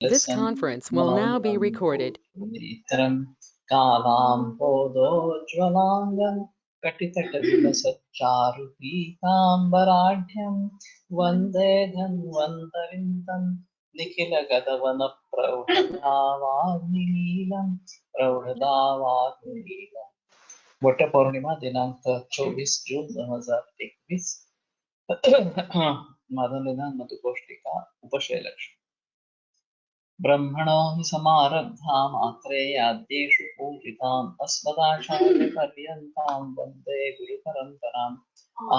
This conference will now be recorded. कालाम्भोदोज्ज्वलाङ्गं कटितटविलसच्चारुपीताम्बराढ्यं वन्दे धन्वन्तरिं तं निखिलगतवनप्रौढदावाग्निलीलं वटपौर्णिमा दिनांक 24 जून 2021 माधवनिधान मधुकोष्टिका उपशैलक्ष्मी ब्रह्मणो हि समारब्धाम् आत्रेयाद्येषु पूजिताम् अस्मदाचार्यपर्यन्तां वन्दे गुरुपरम्पराम्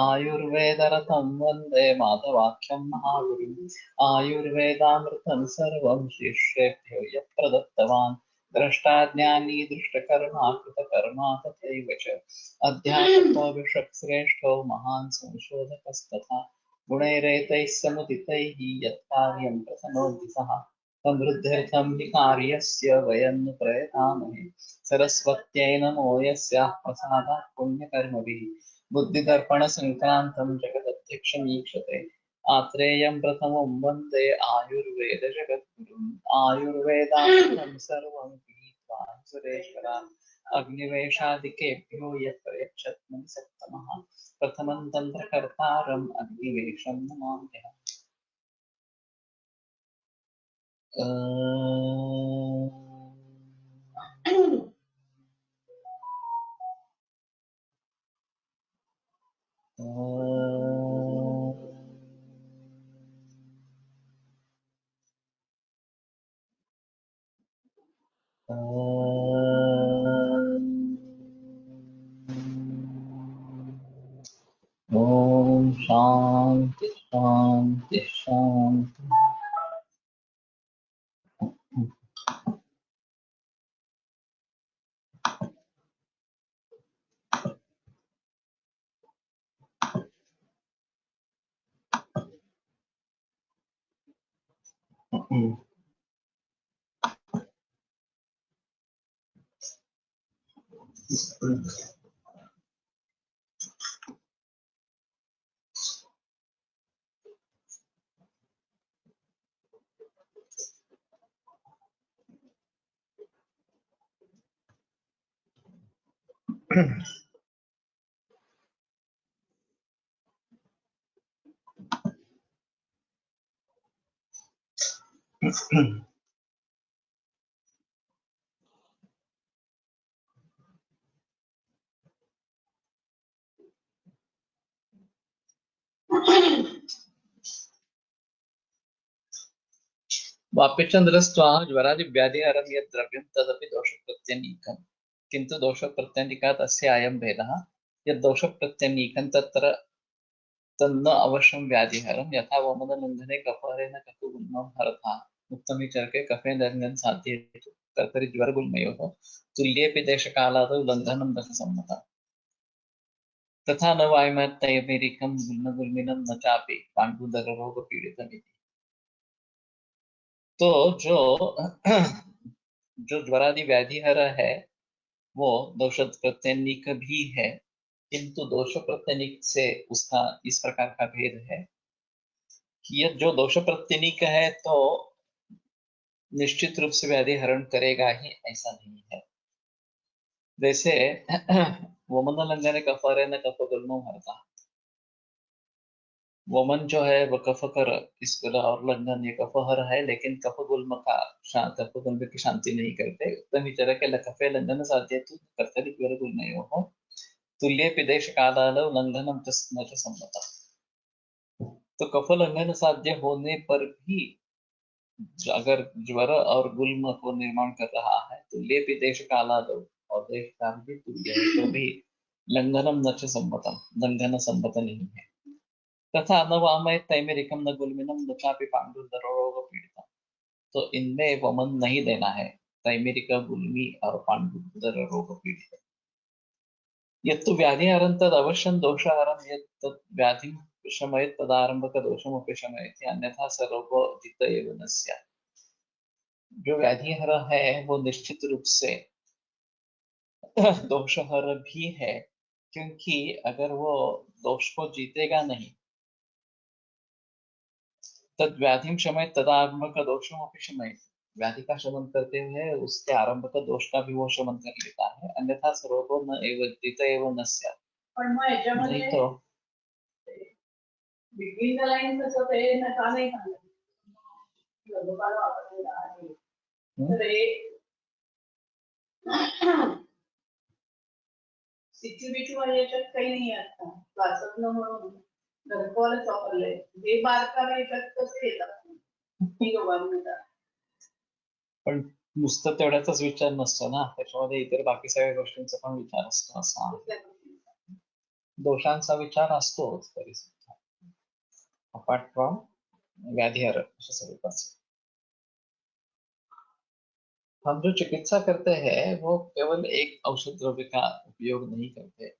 आयुर्वेदरतं वन्दे माधवाख्यं महागुरुम् आयुर्वेदामृतं सर्वं शिष्येभ्यो यः प्रदत्तवान् द्रष्टाज्ञानी दृष्टकर्मा कृतकर्मा तथैव च अध्यात्मको विषक्श्रेष्ठो महान् संशोधकस्तथा गुणैरेतैः समुदितैः यत्कार्यं प्रथनोति सः समृद्ध्यर्थं हि कार्यस्य वयं न प्रयतामहे सरस्वत्यै नमो यस्याः प्रसादात् पुण्यकर्मभिः बुद्धिदर्पणसङ्क्रान्तं जगदध्यक्षमीक्षते आत्रेयं प्रथमं वन्दे आयुर्वेदजगद्गुरुम् आयुर्वेदामृतं सर्वं गृहीत्वा सुरेश्वरात् अग्निवेशादिकेभ्यो यत् प्रयच्छत् मुनिसत्तमः प्रथमं तन्त्रकर्तारम् अग्निवेशं नमाम्यहम्। ओम शांति शांति शांति। वाप्यचन्द्रस्त्वा ज्वरादिव्याधिहरं यद् द्रव्यं तदपि दोषप्रत्यनीकम् किन्तु दोषप्रत्यनीकात् अस्य अयं भेदः यद् दोषप्रत्यनीकं तत्र तन्न अवश्यं व्याधिहरं यथा वमनलङ्घने कफहरेण कफगुल्मं हरतः उक्तमे चरके कफेन साध्ये कर्तरि ज्वरगुल्मयोः तुल्येऽपि देशकालादौ लङ्घनं दशसम्मतम् तथा न वायुमत्तैर्निरिकं गुल्मगुल्मिनं न चापि पाण्डुदररोगपीडितमिति। तो जो ज्वरादि व्याधिहर है वो दोष प्रत्यनीक भी है, किंतु दोष प्रत्यनीक से उसका इस प्रकार का भेद है कि यह जो दोष प्रत्यनीक है तो निश्चित रूप से व्याधि हरण करेगा ही, ऐसा नहीं है। जैसे वमन लंघने कफरे न कफ गुल्मो हरता, वमन जो है वह कफकर इसको और लंघन ये कफहर है, लेकिन कफगुल्म का कफगुल्म की शांति नहीं करते। उत्तम चर के कफे लंघन साध्य कर्तरि ज्वरगुल्मयोः तुल्येऽपि देशकालादौ लंघनम च न च सम्मतम्। तो कफ लंघन साध्य होने पर भी अगर ज्वर और गुल्म को निर्माण कर रहा है तो लेपि देश कालादौ और देश काल भी तुल्य है, तो भी लंघनम न च सम्मतम्, लंघन सम्मत नहीं है। तथा न वामय तैमेरिकम न गुल्मिनम न चापि पांडुदरोग पीड़ितम, तो इनमें वमन नहीं देना है, तैमेरिक गुल्मी और पांडुदर रोग पीड़ित। यत्तु व्याधिहरं तद अवश्यं दोषहरं यत् तत् व्याधिं शमयेत् तदारंभक दोषमपि शमयति, अन्यथा स रोगो जित एव न स्यात्। जो व्याधिहर है वो निश्चित रूप से दोषहर भी है, क्योंकि अगर वो दोष को जीतेगा नहीं तद व्याधिं शमयेत् तदारंभक दोषमपि शमयति, व्याधि का शमन करते हुए उसके आरंभ का दोष का भी वो शमन कर लेता है, अन्यथा सर्वतो न एव जित एव न स्यात्। पण मग नहीं याच्यामध्ये तो बिटवीन द लाईन तसं ते का नाही सांगत लघुकाळ वापरलेला आहे तर हे सिच्युएशन याच्यात काही नाही आता वाचन म्हणून घरपोरच वापरलंय हे बारकावे याच्यात कसे येतात ही गव्हर्नमेंट पण नुसतं तेवढ्याचाच विचार नसतो ना, त्याच्यामध्ये इतर बाकी सगळ्या गोष्टींचा पण विचार असतो असा. दोषांचा विचार असतोच तरी सुद्धा, अपार्ट फ्रॉम व्याधिहर अशा स्वरूपाचे. हम जो चिकित्सा करते हैं वो केवल एक औषध द्रव्य का उपयोग नहीं करते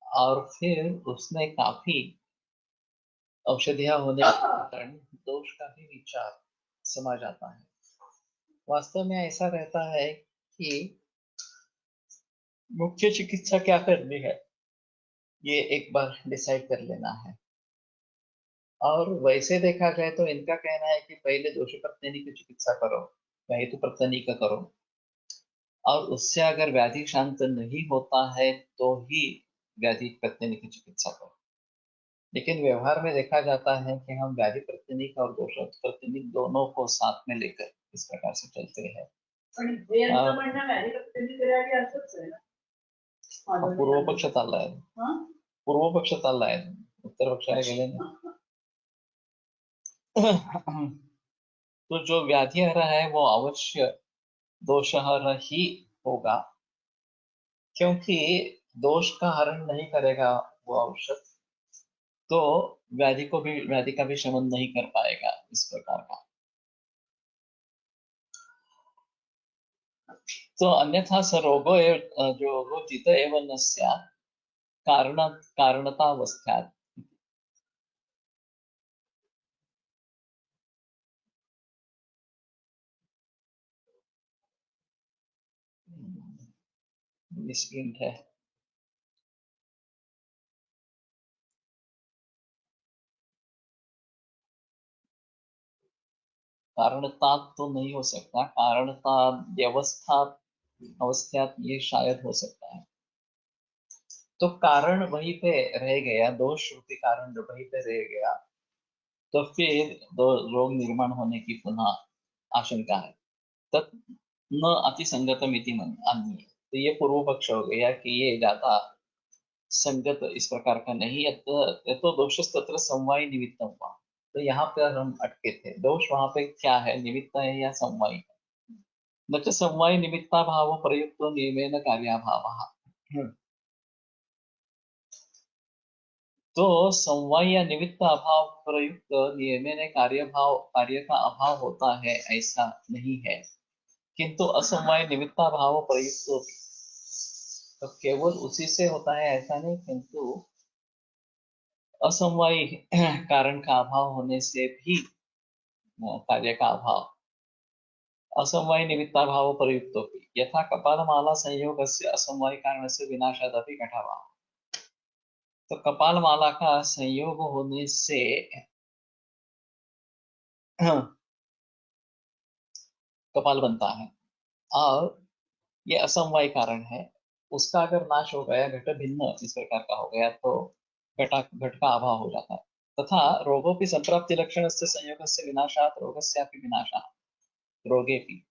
और फिर उसमें काफी औषधियां होने के कारण दोष का भी विचार समा जाता है। वास्तव में ऐसा रहता है कि मुख्य चिकित्सा क्या करनी है ये एक बार डिसाइड कर लेना है, और वैसे देखा जाए तो इनका कहना है कि पहले दोष प्रत्यनी की चिकित्सा करो, हेतु प्रत्यनी का करो, और उससे अगर व्याधि शांत नहीं होता है तो ही व्याधि प्रत्यनी की चिकित्सा करो। लेकिन व्यवहार में देखा जाता है कि हम व्याधि प्रत्यनिक और दोष प्रत्यनिक दोनों को साथ में लेकर इस प्रकार से चलते हैं। पूर्व पक्ष चाललाय, पूर्व पक्ष चाललाय, उत्तर पक्षाला गेले ना. तो जो व्याधिहर है वो अवश्य दोषहर ही होगा, क्योंकि दोष का हरण नहीं करेगा वो औषध तो व्याधि का भी शमन नहीं कर पाएगा इस प्रकार का। तो अन्यथा स रोगो जो रोगो जित एवं न स्यात् कारणतावस्थात्। मिसप्रिंट है। कारणता तो नहीं हो सकता, कारणता व्यवस्था अवस्थात ये शायद हो सकता है। तो कारण वहीं पे रह गया, दोष रूपी कारण जो वहीं पे रह गया, तो फिर रोग निर्माण होने की पुनः आशंका है। तत् न अतिसंगतमिति अन्य, तो ये पूर्व पक्ष हो गया कि ये ज्यादा संगत इस प्रकार का नहीं है। तो दोष तत्र समवायी निमित्तम हुआ, तो यहाँ पर हम अटके थे। दोष वहां पे क्या है, निमित्त है या समवायी है? न च समवायी निमित्ता भाव प्रयुक्त नियमेन कार्याभावः। तो समवाय या निमित्त अभाव प्रयुक्त नियमेन कार्य का अभाव होता है ऐसा नहीं है, किंतु असमवाय निमित्ता भाव प्रयुक्त तो केवल उसी से होता है ऐसा नहीं, किंतु असमवाय कारण का अभाव होने से भी कार्य का अभाव असमवाय निमित्ता भाव प्रयुक्त यथा कपालमाला संयोगस्य असमवाय कारणस्य विनाशादपि घटाभाव। तो कपालमाला का संयोग होने से कपाल बनता है, और ये असमवाय कारण है। उसका अगर नाश हो गया, घट भिन्न इस प्रकार का हो गया, तो घट का अभाव हो जाता है। तथा रोगों की संप्राप्ति लक्षण से संयोग से विनाशात रोगस्यापि विनाशः रोगे भी,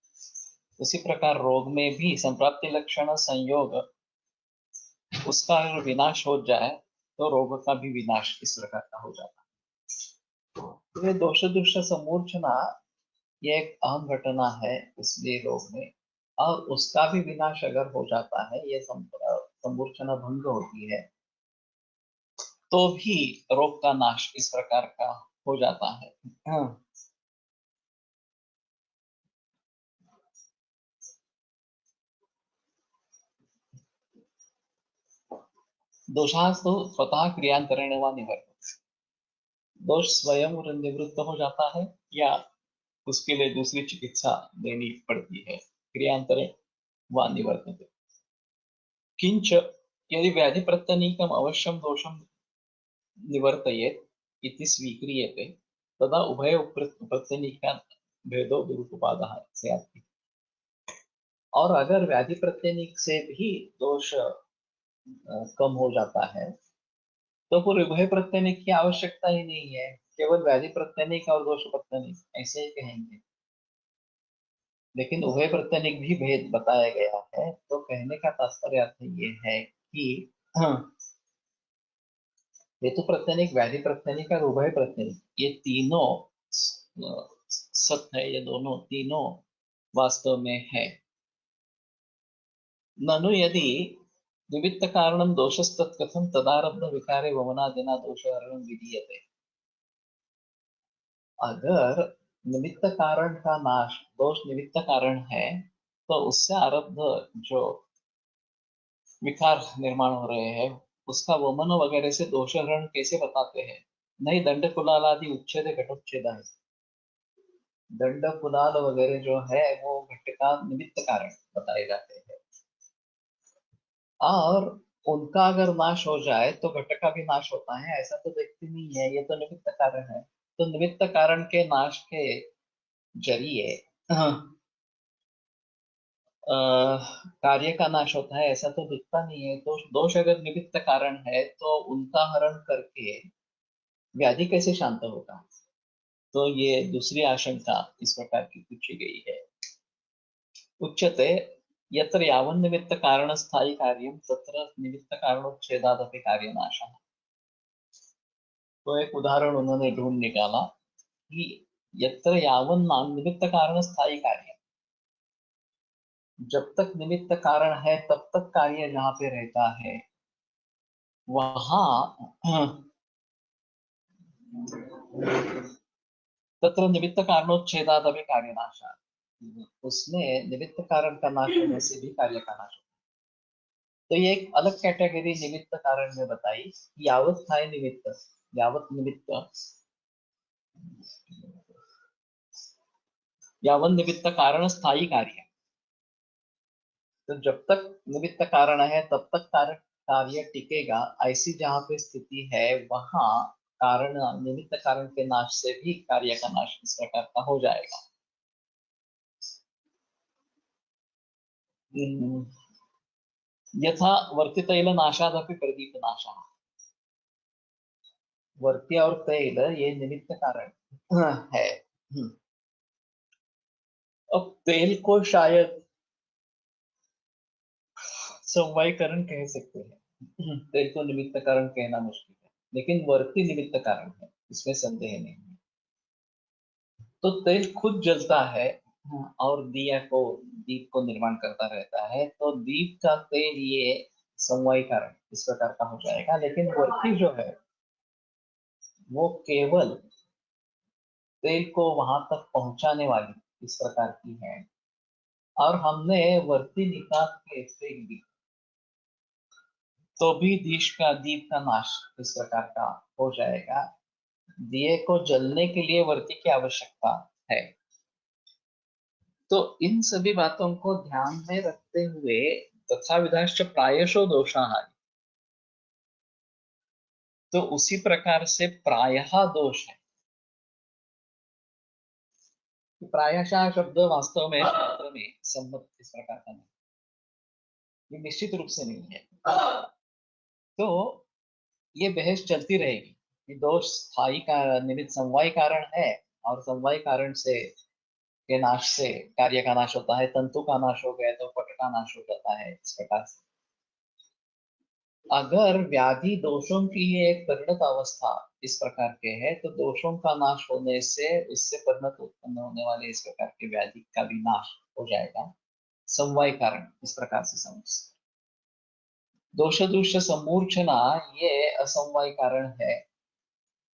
उसी प्रकार रोग में भी संप्राप्ति लक्षण संयोग उसका अगर विनाश हो जाए तो रोग का भी विनाश इस प्रकार का हो जाता है। तो ये दोष दुष्ट समूर्छना ये एक अहम घटना है इसलिए रोग में, और उसका भी विनाश अगर हो जाता है, ये समूर्छना भंग होती है, तो भी रोग का नाश इस प्रकार का हो जाता है। दोषास्तु स्वतः क्रियांतरण व निवर्तते, दोष स्वयं निवृत्त हो जाता है या उसके लिए दूसरी चिकित्सा देनी पड़ती है। क्रियांतरण व निवर्तते। किंच यदि व्याधि प्रत्यनीकम अवश्यम दोषम निवर्तयेत् इति स्वीक्रियते तदा उभय प्रत्यनीका भेदो दुरुपपादः से आती है। और अगर व्याधि प्रत्यनिक से भी दोष कम हो जाता है तो फिर उभय प्रत्यनिक की आवश्यकता ही नहीं है, केवल व्याधि प्रत्यनिक और दोष प्रत्यनिक ऐसे ही कहेंगे। लेकिन उभय प्रत्यनिक भी भेद बताया गया है, तो कहने का तात्पर्य अर्थ ये है कि हेतु प्रत्यनिक, व्याधि प्रत्यनिक और उभय प्रत्यनिक ये तीनों सत्य है, ये दोनों तीनों वास्तव में है। ननु यदि निमित्त कारणम दोषस्तत्कथं तदारब्ध विकारे वमनादिना दोषहरणं विधीयते। अगर निमित्त कारण का नाश दोष निमित्त कारण है तो उससे आरब्ध जो विकार निर्माण हो रहे हैं उसका वमन वगैरह से दोषहरण कैसे बताते हैं? नहीं, दंड कुलाल आदि उच्छेद घटोच्छेद है। दंड कुलाल वगैरह जो है वो घट का निमित्त कारण बताए जाते हैं, और उनका अगर नाश हो जाए तो घट का भी नाश होता है, ऐसा तो देखते नहीं है, ये तो निमित्त कारण है। तो निमित्त कारण के नाश के जरिए कार्य का नाश होता है, ऐसा तो दिखता नहीं है। तो दोष अगर निमित्त कारण है तो उनका हरण करके व्याधि कैसे शांत होगा? तो ये दूसरी आशंका इस प्रकार की पूछी गई है। उच्यते यत्र यावन् निमित्त कारण स्थायी कार्यम तत्र निमित्त कारणोच्छेदादपि कार्यनाशः। तो एक उदाहरण उन्होंने ढूंढ निकाला कि यत्र यावन् निमित्त कारण स्थायी कार्य, जब तक निमित्त कारण है तब तक कार्य जहाँ पे रहता है वहां तत्र निमित्त कारणोच्छेदादपि कार्यनाशः, उसमें निमित्त कारण का नाश होने से भी कार्य का नाश होता है। तो ये एक अलग कैटेगरी निमित्त कारण में बताई। यावत था निमित्त, यावत निमित्त, यावत निमित्त कारण स्थायी कार्य, तो जब तक निमित्त कारण है तब तक कार्य टिकेगा, ऐसी जहाँ पे स्थिति है वहां कारण निमित्त कारण के नाश से भी कार्य का नाश इस प्रकार का हो जाएगा। यथा वर्ति तैल नाशादपि प्रदीप नाशः। वर्ती और तैल ये निमित्त कारण है। अब तेल को शायद समवायीकरण कह सकते हैं, तेल को निमित्त कारण कहना मुश्किल है, लेकिन वर्ती निमित्त कारण है, इसमें संदेह नहीं है। तो तेल खुद जलता है और दीप को निर्माण करता रहता है, तो दीप का तेल ये समवायी कारण इस प्रकार का हो जाएगा। लेकिन वर्ती जो है वो केवल तेल को वहां तक पहुंचाने वाली इस प्रकार की है, और हमने वर्ती निकाल के फेंक दी तो भी दीप का नाश इस प्रकार का हो जाएगा। दिए को जलने के लिए वर्ती की आवश्यकता है। तो इन सभी बातों को ध्यान में रखते हुए तथा विधाश्च प्रायशो दोषाः, तो उसी प्रकार से प्रायः दोष है। प्रायशः शब्द वास्तव में शास्त्र में सम्मत इस प्रकार का नहीं, ये निश्चित रूप से नहीं है। तो ये बहस चलती रहेगी कि दोष स्थायी का निमित्त समवायी कारण है, और समवायी कारण से के नाश से कार्य का नाश होता है। तंतु का नाश हो गया तो पट का नाश हो जाता है, इस प्रकार से। अगर व्याधि दोषों की एक परिणत अवस्था इस प्रकार के है तो दोषों का नाश होने से उससे परिणत उत्पन्न होने वाले इस प्रकार के व्याधि का भी नाश हो जाएगा। समवाय कारण इस प्रकार से समझ सकते। दोष दुष्ट समूर्छना ये असमवाय कारण है,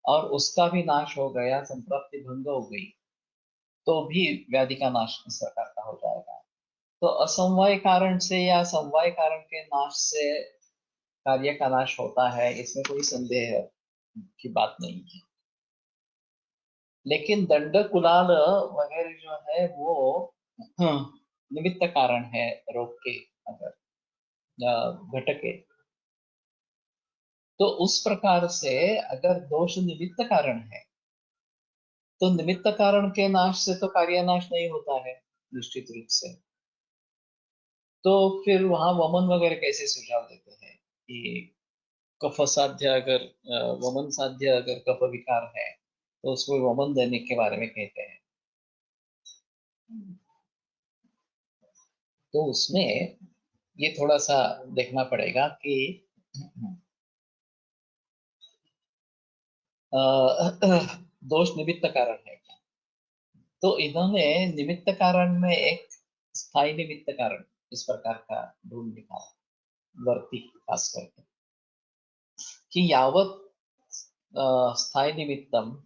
और उसका भी नाश हो गया, संप्राप्ति भंग हो गई तो भी व्याधि का नाश इस प्रकार का हो जाएगा। तो असमवाय कारण से या समवाय कारण के नाश से कार्य का नाश होता है, इसमें कोई संदेह की बात नहीं है। लेकिन दंड कुलाल वगैरह जो है वो निमित्त कारण है रोग के, अगर घट के, तो उस प्रकार से अगर दोष निमित्त कारण है तो निमित्त कारण के नाश से तो कार्य नाश नहीं होता है निश्चित रूप से। तो फिर वहां वमन वगैरह कैसे सुझाव देते हैं कि कफ साध्य अगर वमन साध्य अगर कफ विकार है तो उसमें वमन देने के बारे में कहते हैं। तो उसमें ये थोड़ा सा देखना पड़ेगा कि दोष निमित्त कारण है क्या। तो इन्होंने निमित्त कारण में एक स्थायी निमित्त कारण इस प्रकार का ढूंढ निकाला वर्ती खास करके कि यावत स्थायी निमित्तम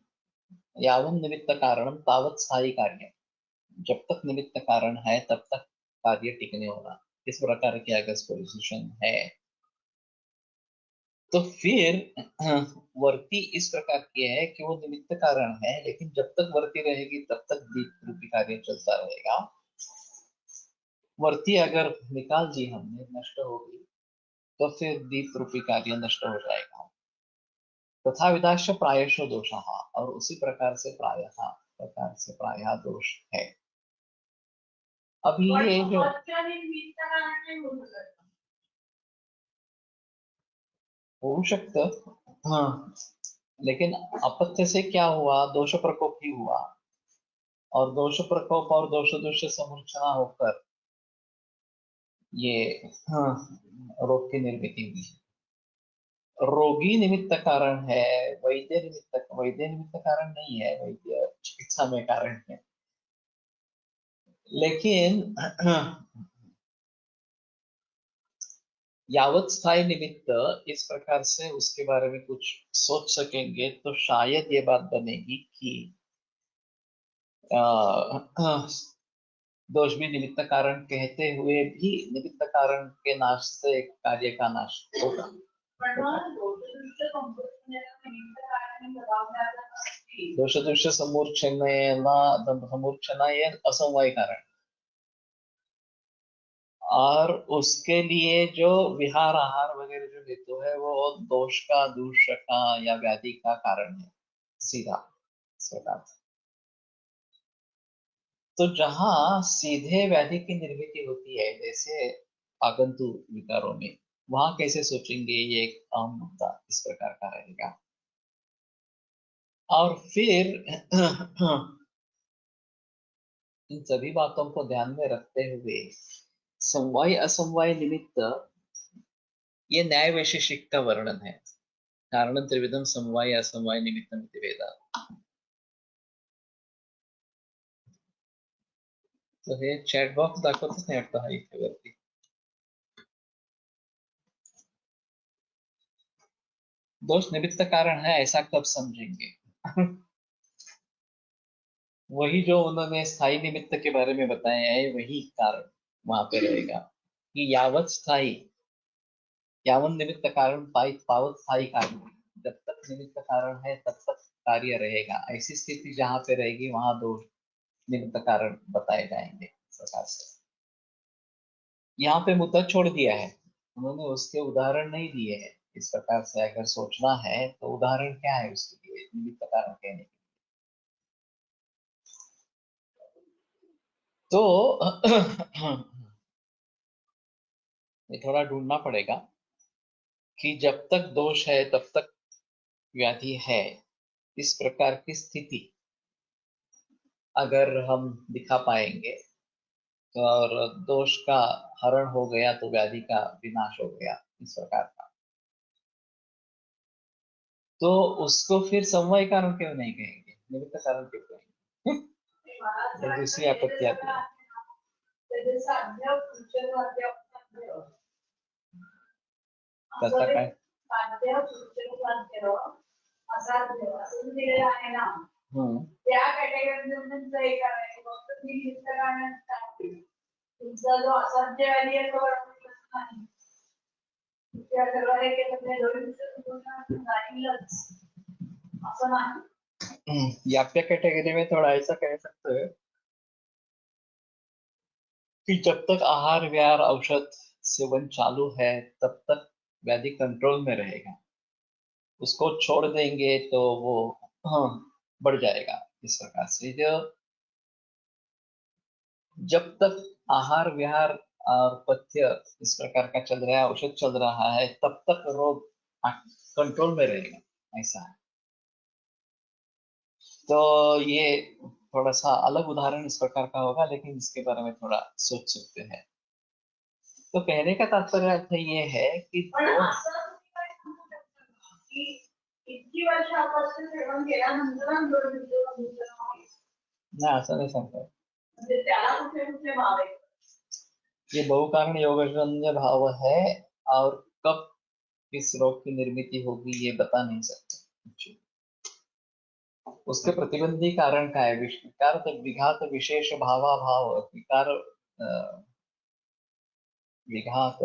यावत निमित्त कारणम तावत स्थायी कार्य। जब तक निमित्त कारण है तब तक कार्य टिकने होगा। इस प्रकार की अगर पोजिशन है तो फिर वर्ती इस प्रकार की है कि वो निमित्त कारण है, लेकिन जब तक वर्ती रहेगी तब तक दीप रूपी कार्य चलता रहेगा। वर्ती अगर निकाल दी हमने, नष्ट होगी, तो फिर दीप रूपी कार्य नष्ट हो जाएगा। तथा विदाश प्रायश दोष, और उसी प्रकार से प्रायः दोष है। अभी ये जो होऊ शकतं, हाँ, लेकिन अपत्य से क्या हुआ, दोष प्रकोप ही हुआ, और दोष प्रकोप और दोष दोष समूर्छना होकर ये रोग की निर्मिति हुई। रोगी निमित्त कारण है, वैद्य निमित्त कारण नहीं है, वैद्य चिकित्सा में कारण है। लेकिन यावत स्थायी निमित्त इस प्रकार से उसके बारे में कुछ सोच सकेंगे तो शायद ये बात बनेगी कि दोष भी निमित्त कारण कहते हुए भी निमित्त कारण के नाश से कार्य का नाश होगा। दोष दोष समूर्छना ये असमवाय कारण, और उसके लिए जो विहार आहार वगैरह जो हेतु है वो दोष का, दूष का या व्याधि का कारण है सीधा प्रकार। तो जहां सीधे व्याधि की निर्मिति होती है जैसे आगंतु विकारों में, वहां कैसे सोचेंगे, ये एक अहम मुद्दा इस प्रकार का रहेगा। और फिर इन सभी बातों को ध्यान में रखते हुए समवाय असमवाय निमित्त ये न्याय वैशेषिक का वर्णन है। कारण त्रिविधम समवाय असमवाय निमित्तम इति वेदा। तो हे चॅट बॉक्स दाखवतच नाही वाटतं हा इथे वरती। दोष निमित्त कारण है ऐसा कब समझेंगे? वही जो उन्होंने स्थायी निमित्त के बारे में बताया है वही कारण वहां पे रहेगा कि यावत स्थायी, यावत निमित्त कारण पावत स्थायी कार्य। जब तक निमित्त कारण है तब तक कार्य रहेगा। ऐसी स्थिति जहां पे रहेगी वहां दोष निमित्त कारण बताए जाएंगे इस प्रकार से। यहाँ पे मुद्दा छोड़ दिया है उन्होंने, उसके उदाहरण नहीं दिए हैं। इस प्रकार से अगर सोचना है तो उदाहरण क्या है उसके लिए निमित्त कारण कहने के। तो ये थोड़ा ढूंढना पड़ेगा कि जब तक दोष है तब तक व्याधि है, इस प्रकार की स्थिति अगर हम दिखा पाएंगे तो, और दोष का हरण हो गया तो व्याधि का विनाश हो गया इस प्रकार का, तो उसको फिर समवाय कारण क्यों नहीं कहेंगे, निमित्त कारण क्यों कहेंगे? तो दूसरी आपत्ति आती है। त्याचा काय? त्या कॅटेगरीमधून एक आहे फक्त ती लिस्ट करण्यासाठी तुमचा जो असाध्य व्याधी आहे तो नाही त्या सर्वांना केलं असं नाही। याप्या कैटेगरी में थोड़ा ऐसा कह सकते हैं कि जब तक आहार विहार औषध सेवन चालू है तब तक व्याधि कंट्रोल में रहेगा। उसको छोड़ देंगे तो वो बढ़ जाएगा। इस प्रकार से जो जब तक आहार विहार और पथ्य इस प्रकार का चल रहा है, औषध चल रहा है, तब तक रोग कंट्रोल में रहेगा, ऐसा है। तो ये थोड़ा सा अलग उदाहरण इस प्रकार का होगा, लेकिन इसके बारे में थोड़ा सोच सकते हैं। तो कहने का तात्पर्य अर्थ ये है कि पण असं तुम्ही काय सांगू शकता का की इतकी वर्ष आपण सेवन केल्यानंतर ना, असं नाही सांगता. म्हणजे त्याला कुठे कुठे भाव आहे? ये बहुकारण योगजन्य भाव है, और कब किस रोग की निर्मिति होगी ये बता नहीं सकते। उसके प्रतिबंधी कारण का है? विकार विघात विशेष भावा भाव विकार विघात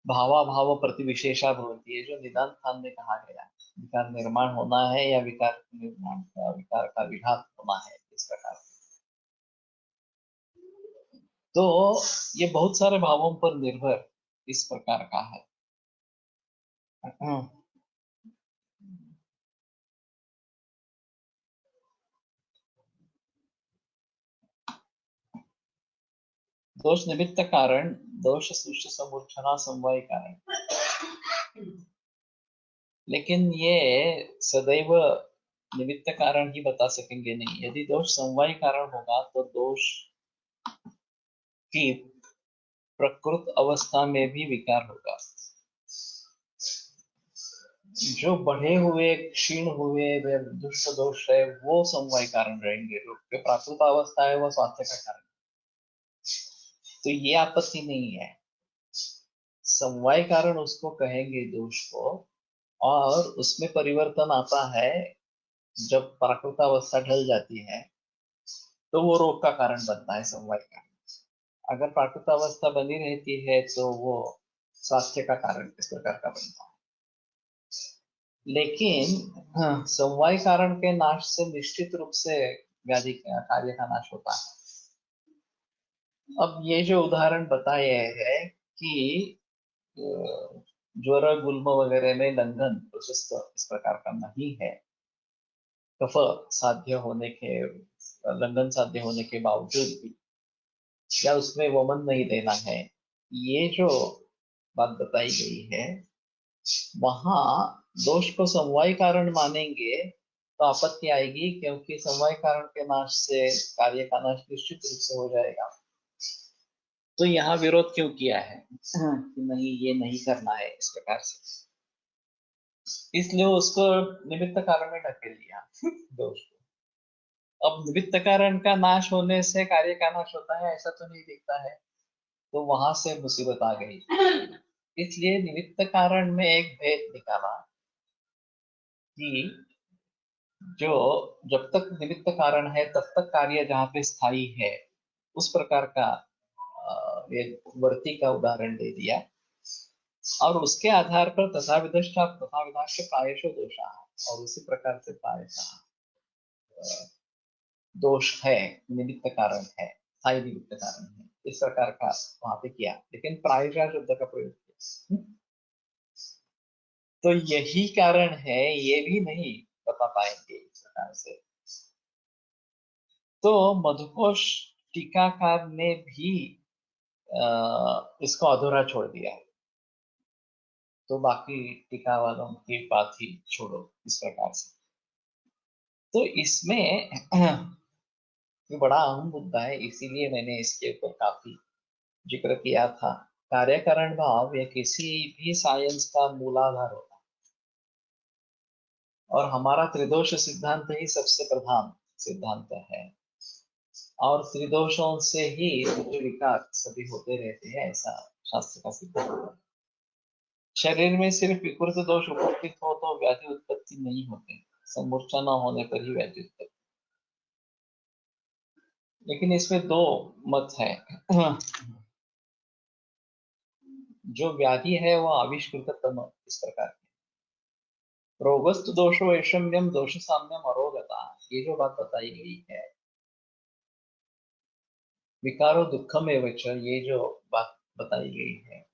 भावा भाव प्रति विशेषा भवती है, जो निदान स्थान में कहा गया है। विकार निर्माण होना है या विकार निर्माण का विकार का विघात होना है, इस प्रकार। तो ये बहुत सारे भावों पर निर्भर इस प्रकार का है। दोष निमित्त कारण, दोष सूक्ष्म समूर्छना समवाय कारण। लेकिन ये सदैव निमित्त कारण ही बता सकेंगे नहीं। यदि दोष समवाय कारण होगा तो दोष की प्रकृत अवस्था में भी विकार होगा। जो बढ़े हुए क्षीण हुए दुष्ट दोष है वो समवाय कारण रहेंगे, जो प्राकृत अवस्था है वो स्वास्थ्य का कारण। तो ये आपत्ति नहीं है। समवाय कारण उसको कहेंगे दोष को, और उसमें परिवर्तन आता है जब प्राकृत अवस्था ढल जाती है, तो वो रोग का कारण बनता है समवाय कारण। अगर प्राकृत अवस्था बनी रहती है तो वो स्वास्थ्य का कारण इस प्रकार का बनता है। लेकिन समवाय कारण के नाश से निश्चित रूप से व्याधि का कार्य का नाश होता है। अब ये जो उदाहरण बताए है कि ज्वर गुल्म वगैरह में लंघन प्रशस्त इस प्रकार का नहीं है, कफ साध्य होने के लंघन साध्य होने के बावजूद भी, या उसमें वमन नहीं देना है, ये जो बात बताई गई है, वहां दोष को समवाय कारण मानेंगे तो आपत्ति आएगी, क्योंकि समवाय कारण के नाश से कार्य का नाश निश्चित रूप से हो जाएगा। तो यहाँ विरोध क्यों किया है कि नहीं, ये नहीं करना है इस प्रकार से, इसलिए उसको निमित्त कारण में ढकेल दिया दोष को। अब निमित्त कारण का नाश होने से कार्य का नाश होता है ऐसा तो नहीं दिखता है, तो वहां से मुसीबत आ गई। इसलिए निमित्त कारण में एक भेद निकाला कि जो जब तक निमित्त कारण है तब तक कार्य जहाँ पे स्थायी है, उस प्रकार का एक वर्ती का उदाहरण दे दिया, और उसके आधार पर तथा विधाश्च प्रायशो दोषा, और उसी प्रकार से प्रायशः दोष है, निमित्त कारण है, स्थायी निमित्त कारण है, इस प्रकार का वहां पे किया। लेकिन प्रायशः शब्द का प्रयोग किया, तो यही कारण है, ये भी नहीं बता पाएंगे इस प्रकार से। तो मधुकोश टीकाकार ने भी इसको अधूरा छोड़ दिया, तो बाकी टीका वालों की बात ही छोड़ो इस प्रकार से। तो इसमें ये बड़ा अहम मुद्दा है, इसीलिए मैंने इसके ऊपर काफी जिक्र किया था। कार्यकारण भाव या किसी भी साइंस का मूलाधार होता है, और हमारा त्रिदोष सिद्धांत ही सबसे प्रधान सिद्धांत है, और त्रिदोषों से ही जो विकार सभी होते रहते हैं, ऐसा शास्त्र का सिद्धांत है। शरीर में सिर्फ विकृत दोष उपस्थित हो तो व्याधि उत्पत्ति नहीं होते, समूर्छा न होने पर ही व्याधि उत्पत्ति। लेकिन इसमें दो मत है। जो व्याधि है वो आविष्कृततम इस प्रकार की। रोगस्तु दोष वैषम्यम दोष साम्यम अरोगता, ये जो बात बताई गई है, विकारो दुखम एवं च, ये जो बात बताई गई है,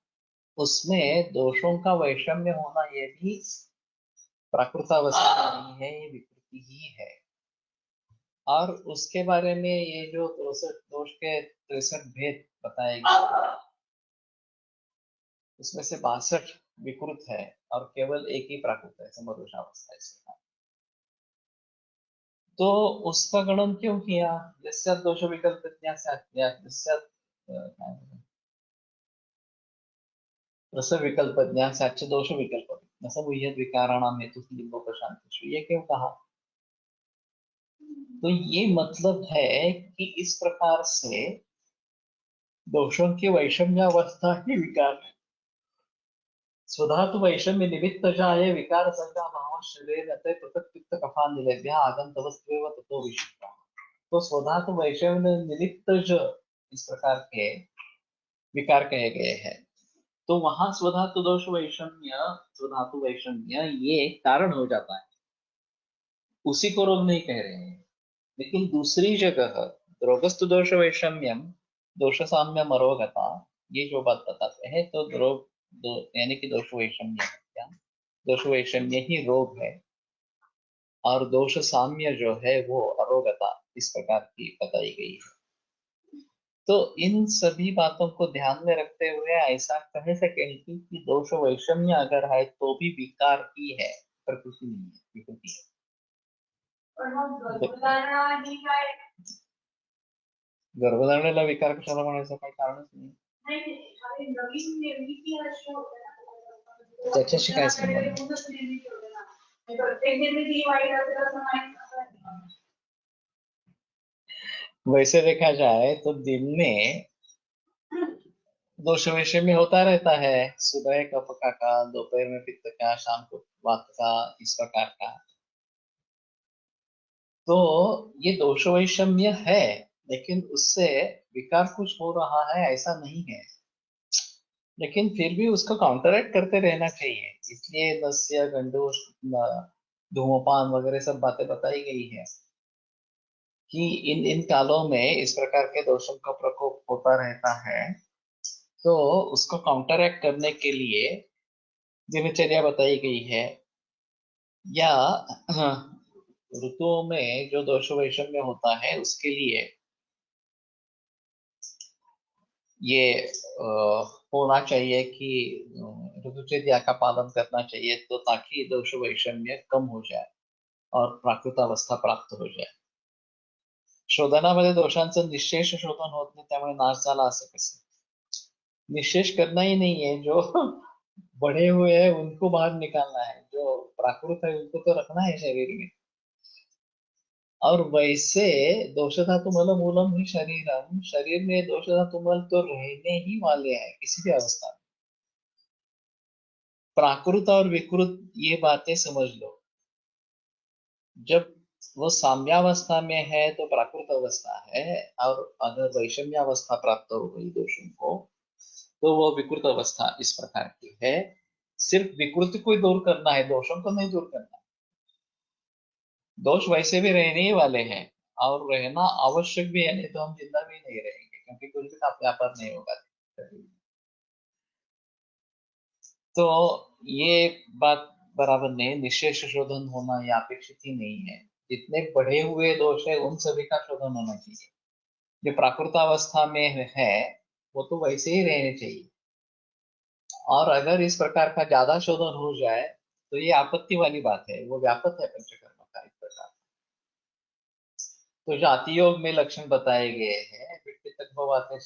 उसमें दोषों का वैषम्य होना ये भी प्राकृत अवस्था नहीं है, ये विकृति ही है। और उसके बारे में ये जो 63 दोष के 63 भेद बताए गए, उसमें से 62 विकृत है और केवल एक ही प्राकृत है, समदोषावस्था इसका। तो उसका गणन क्यों किया? यस्यात् दोष विकल्प रस विकल्प ज्ञासाच दोष विकल्प न समूह्यद विकाराणाम हेतु लिंगोपशांतिषु, ये क्यों कहा? तो ये मतलब है कि इस प्रकार से दोषों की वैषम्यावस्था ही विकार है। स्वधातु वैषम्य निमित्त जाये विकार संज्ञा भाव शरीर अतः पृथक पित्त कफान निवेद्य आगंतवस्त्वेव ततो विशिष्टा। तो स्वधातु वैषम्य निमित्त जो इस प्रकार के विकार कहे गए हैं, तो वहां स्वधातु दोष वैषम्य, स्वधातु वैषम्य ये कारण हो जाता है, उसी को रोग नहीं कह रहे हैं। लेकिन दूसरी जगह रोगस्तु दोष वैषम्यम दोष साम्यम अरोगता, ये जो बात बताते हैं, तो रोग यानी कि दोष वैषम्य है क्या? दोष वैषम्य ही रोग है और दोष साम्य जो है वो अरोगता इस प्रकार की बताई गई है। तो इन सभी बातों को ध्यान में रखते हुए ऐसा कह सके कि दोष वैषम्य अगर है तो भी विकार ही है, प्रकृति नहीं है, विकृति है। गर्भधारणेला विकार कशाला म्हणायचं काही कारणच नाही। त्याच्याशी काय संबंध? वैसे देखा जाए तो दिन में दोष विषय में होता रहता है, सुबह कफ का, दोपहर में पित्त का, शाम को वात का, इस प्रकार का। तो ये दोष वैषम्य है, लेकिन उससे विकार कुछ हो रहा है ऐसा नहीं है। लेकिन फिर भी उसको काउंटरएक्ट करते रहना चाहिए, इसलिए नस्य गंडोष धूमपान वगैरह सब बातें बताई गई है कि इन कालों में इस प्रकार के दोषों का प्रकोप होता रहता है। तो उसको काउंटरएक्ट करने के लिए दिनचर्या बताई गई है, या ऋतुओं में जो दोष वैषम्य होता है उसके लिए ये होना चाहिए कि ऋतुचर्या का पालन करना चाहिए, तो ताकि दोष वैषम्य कम हो जाए और प्राकृत अवस्था प्राप्त हो जाए। शोधनामध्ये दोषांचं निशेष शोधन होत नाही, त्यामुळे नाश झाला असं कसं? निशेष करना ही नहीं है, जो बढ़े हुए हैं उनको बाहर निकालना है, जो प्राकृत है उनको तो रखना है शरीर में। और वैसे दोष धातु मल मूलम ही शरीरम, शरीर में दोष धातु मल तो रहने ही वाले हैं किसी भी अवस्था में। प्राकृत और विकृत ये बातें समझ लो, जब वो साम्यावस्था में है तो प्राकृत अवस्था है, और अगर वैषम्यावस्था प्राप्त हो गई दोषों को तो वो विकृत अवस्था इस प्रकार की है। सिर्फ विकृति को ही दूर करना है, दोषों को नहीं दूर करना। दोष वैसे भी रहने ही वाले हैं और रहना आवश्यक भी है, नहीं तो हम जिंदा भी नहीं रहेंगे, क्योंकि कुछ भी व्यापार नहीं होगा। तो ये बात बराबर नहीं, निशेष शोधन होना यह अपेक्षित ही नहीं है। जितने बढ़े हुए दोष है उन सभी का शोधन होना चाहिए। जो प्राकृत अवस्था में है वो तो वैसे ही रहने चाहिए, और अगर इस प्रकार का ज्यादा शोधन हो जाए तो ये आपत्ति वाली बात है, वो व्यापक है पंचकर्म का इस प्रकार। तो जाति योग में लक्षण बताए गए हैं,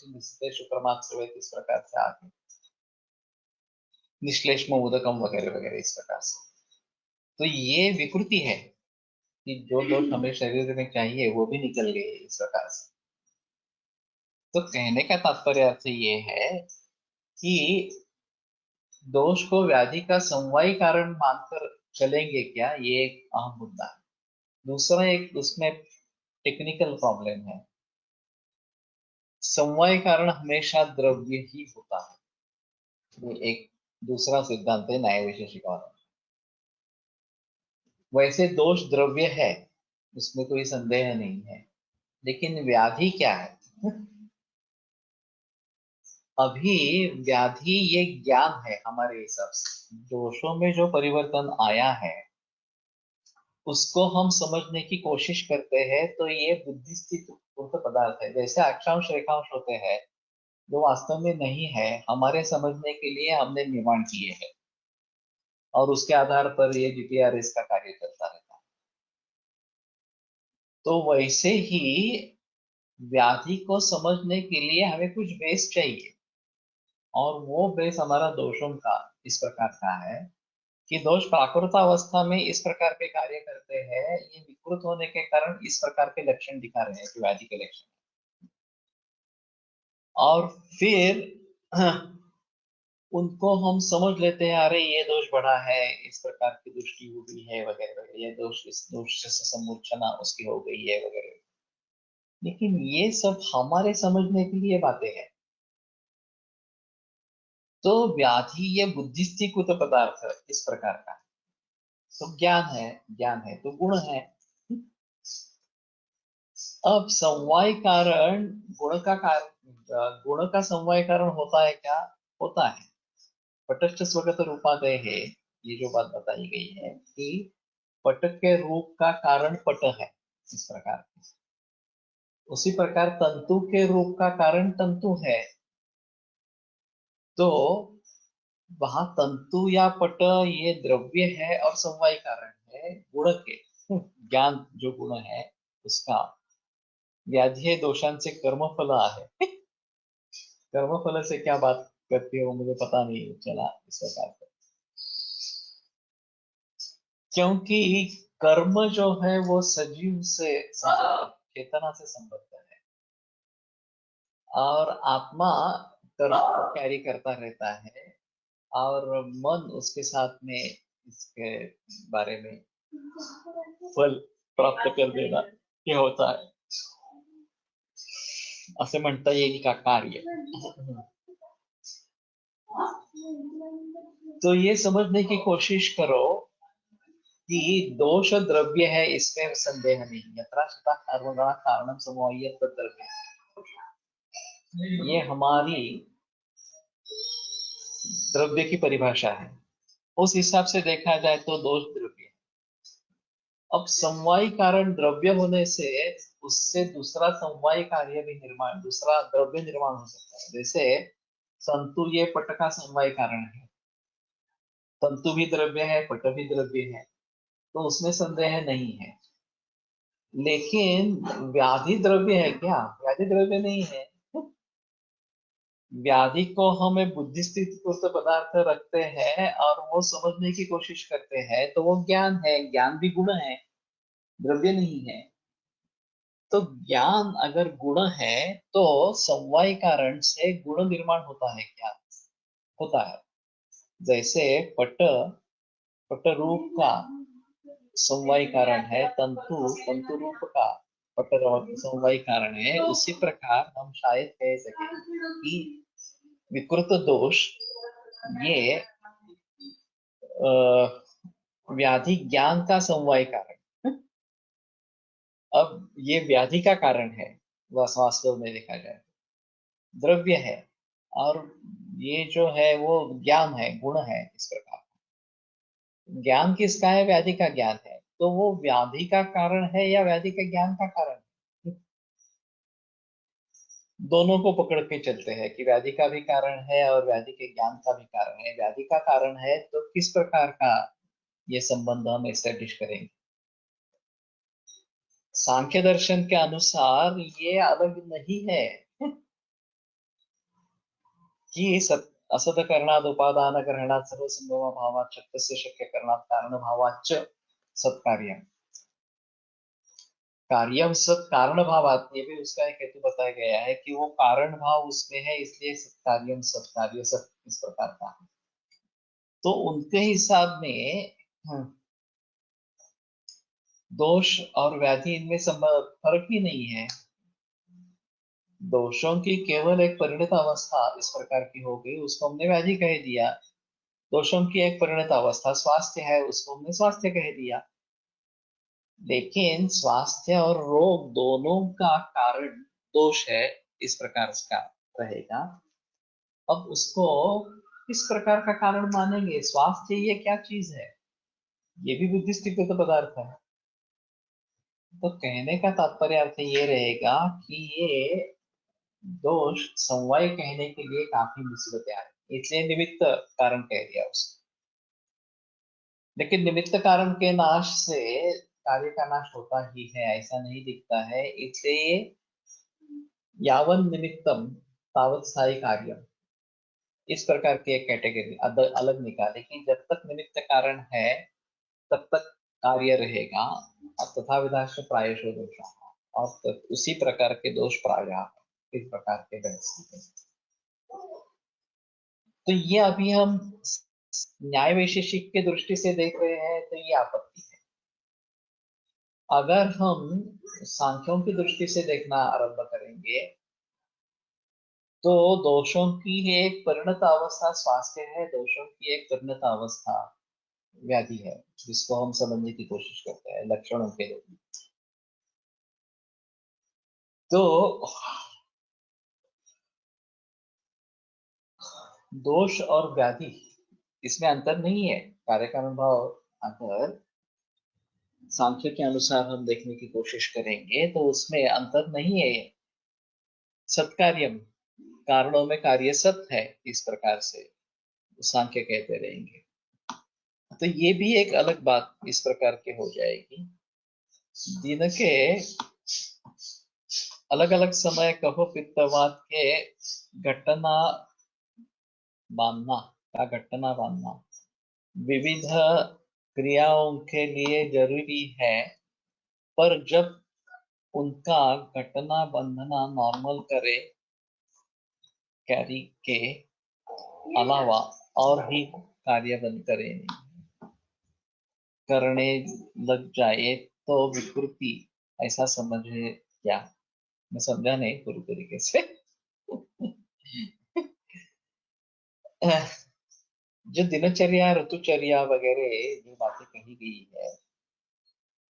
इस प्रकार से आगे निश्लेष्म उदकम वगैरह वगैरह इस प्रकार से। तो ये विकृति है कि जो दोष हमें शरीर में चाहिए वो भी निकल गए इस प्रकार से। तो कहने का तात्पर्य अर्थ ये है कि दोष को व्याधि का समवायी कारण मानकर चलेंगे क्या, ये एक अहम मुद्दा है। दूसरा एक उसमें टेक्निकल प्रॉब्लम है, समवाय कारण हमेशा द्रव्य ही होता है, ये एक दूसरा सिद्धांत है न्याय वैशेषिक वाला। वैसे दोष द्रव्य है, उसमें कोई संदेह नहीं है, लेकिन व्याधि क्या है? अभी व्याधि ये ज्ञान है हमारे हिसाब से। दोषों में जो परिवर्तन आया है उसको हम समझने की कोशिश करते हैं तो ये बुद्धिस्थित पदार्थ है। जैसे अक्षांश रेखांश होते हैं जो वास्तव में नहीं है, हमारे समझने के लिए हमने निर्माण किए हैं और उसके आधार पर ये जीपीआरएस का कार्य चलता रहता है। तो वैसे ही व्याधि को समझने के लिए हमें कुछ बेस चाहिए, और वो बेस हमारा दोषों का इस प्रकार का है कि दोष प्राकृतावस्था में इस प्रकार के कार्य करते हैं, ये विकृत होने के कारण इस प्रकार के लक्षण दिखा रहे हैं कि व्याधि के लक्षण। और फिर उनको हम समझ लेते हैं, अरे ये दोष बढ़ा है, इस प्रकार की दृष्टि हुई है वगैरह वगैरह, ये दोष, इस दोष से सम्मूर्छना उसकी हो गई है वगैरह। लेकिन ये सब हमारे समझने के लिए बातें हैं। तो व्याधि ये बुद्धिस्थिकृत पदार्थ इस प्रकार का, तो ज्ञान है, ज्ञान है तो गुण है। अब समवाय कारण, गुण का कारण, गुण का समवाय कारण होता है क्या? होता है। पटस्थ स्वगत रूपादय है, ये जो बात बताई गई है कि पट के रूप का कारण पट है, इस प्रकार। उसी प्रकार तंतु के रूप का कारण तंतु है। तो वहां तंतु या पट ये द्रव्य है और समवाय कारण है गुण के। ज्ञान जो गुण है उसका। व्याधि दोषांचे कर्मफल आहे। कर्मफल से क्या बात करती हो मुझे पता नहीं चला इस प्रकार का, क्योंकि कर्म जो है वो सजीव से, चेतना से संबद्ध है, और आत्मा कर्म को कैरी करता रहता है, और मन उसके साथ में इसके बारे में फल प्राप्त कर देना ये होता है, असे म्हणता येईल का कार्य। तो ये समझने की कोशिश करो कि दोष द्रव्य है, इसमें संदेह नहीं। यत्रा सदा कर्मणा कारणम समवायित द्रव्य, ये हमारी द्रव्य की परिभाषा है। उस हिसाब से देखा जाए तो दोष द्रव्य। अब समवाय कारण द्रव्य होने से उससे दूसरा समवाय कार्य भी निर्माण, दूसरा द्रव्य निर्माण हो सकता है। जैसे तंतु ये पट का समवाय कारण है, तंतु भी द्रव्य है, पट भी द्रव्य है, तो उसमें संदेह नहीं है। लेकिन व्याधि द्रव्य है क्या? व्याधि द्रव्य नहीं है। व्याधि को हम एक बुद्धि स्थिति पदार्थ रखते हैं और वो समझने की कोशिश करते हैं, तो वो ज्ञान है। ज्ञान भी गुण है, द्रव्य नहीं है। तो ज्ञान अगर गुण है तो समवाय कारण से गुण निर्माण होता है क्या? होता है। जैसे पट, पट रूप का समवाय कारण है, तंतु तंतु रूप का पट समवाय कारण है, उसी प्रकार हम शायद कह सके कि विकृत दोष ये व्याधि ज्ञान का समवाय कारण। अब ये व्याधि का कारण है, वास्तव में देखा जाए द्रव्य है, और ये जो है वो ज्ञान है, गुण है। इस प्रकार ज्ञान किसका है? व्याधि का ज्ञान है। तो वो व्याधि का कारण है या व्याधि के ज्ञान का कारण है? दोनों को पकड़ के चलते हैं कि व्याधि का भी कारण है और व्याधि के ज्ञान का भी कारण है। व्याधि का कारण है तो किस प्रकार का ये संबंध हम एस्टेब्लिश करेंगे? सांख्य दर्शन के अनुसार ये अलग नहीं है कि असत करणाद उपादान ग्रहणात सर्व संभव भावात शक्य शक्य करणात कारण भावाच सत्कार्य, कार्य सत कारण भावात, ये भी उसका एक हेतु बताया गया है कि वो कारण भाव उसमें है, इसलिए सत्कार्यम सत्कार्य सत इस प्रकार का है। तो उनके हिसाब में दोष और व्याधि इनमें फर्क ही नहीं है। दोषों की केवल एक परिणत अवस्था इस प्रकार की हो गई, उसको हमने व्याधि कह दिया। दोषों की एक परिणत अवस्था स्वास्थ्य है, उसको हमने स्वास्थ्य कह दिया। लेकिन स्वास्थ्य और रोग दोनों का कारण दोष है, इस प्रकार का रहेगा। अब उसको किस प्रकार का कारण मानेंगे? स्वास्थ्य ये क्या चीज है? ये भी बुद्धिस्टिक पदार्थ है। तो कहने का तात्पर्य अर्थ ये रहेगा कि ये दोष समवाय कहने के लिए काफी मुसीबतें आ रही, इसलिए निमित्त कारण कह दिया उसने। लेकिन निमित्त कारण के नाश से कार्य का नाश होता ही है, ऐसा नहीं दिखता है। इसलिए यावन् निमित्तम तावत् स्थायी कार्यम, इस प्रकार की एक कैटेगरी अलग निकाले कि जब तक निमित्त कारण है तब तक कार्य रहेगा। और तथा विधाश्च प्रायशो दोषा, और उसी प्रकार के दोष प्रायः इस प्रकार के बहस। तो ये अभी हम न्याय वैशेषिक के दृष्टि से देख रहे हैं, तो ये आपत्ति है। अगर हम सांख्यों की दृष्टि से देखना आरंभ करेंगे तो दोषों की एक परिणत अवस्था स्वास्थ्य है, दोषों की एक परिणत अवस्था व्याधि है, जिसको हम समझने की कोशिश करते हैं लक्षणों के रूप में। तो दोष और व्याधि इसमें अंतर नहीं है। कार्य का अनुभव अगर सांख्य के अनुसार हम देखने की कोशिश करेंगे तो उसमें अंतर नहीं है। सत्कार्यम, कारणों में कार्य सत है, इस प्रकार से सांख्य कहते रहेंगे। तो ये भी एक अलग बात इस प्रकार की हो जाएगी। दिन के अलग अलग समय कहो पित्तवात के घटना बांधना का घटना बांधना विविध क्रियाओं के लिए जरूरी है, पर जब उनका घटना बंधना नॉर्मल करे कैरी के अलावा और भी कार्य बंद करे करने लग जाए तो विकृति, ऐसा समझे क्या? मैं समझा नहीं पूरी तरीके से। जो दिनचर्या ऋतुचर्या वगैरह जो बातें कही गई है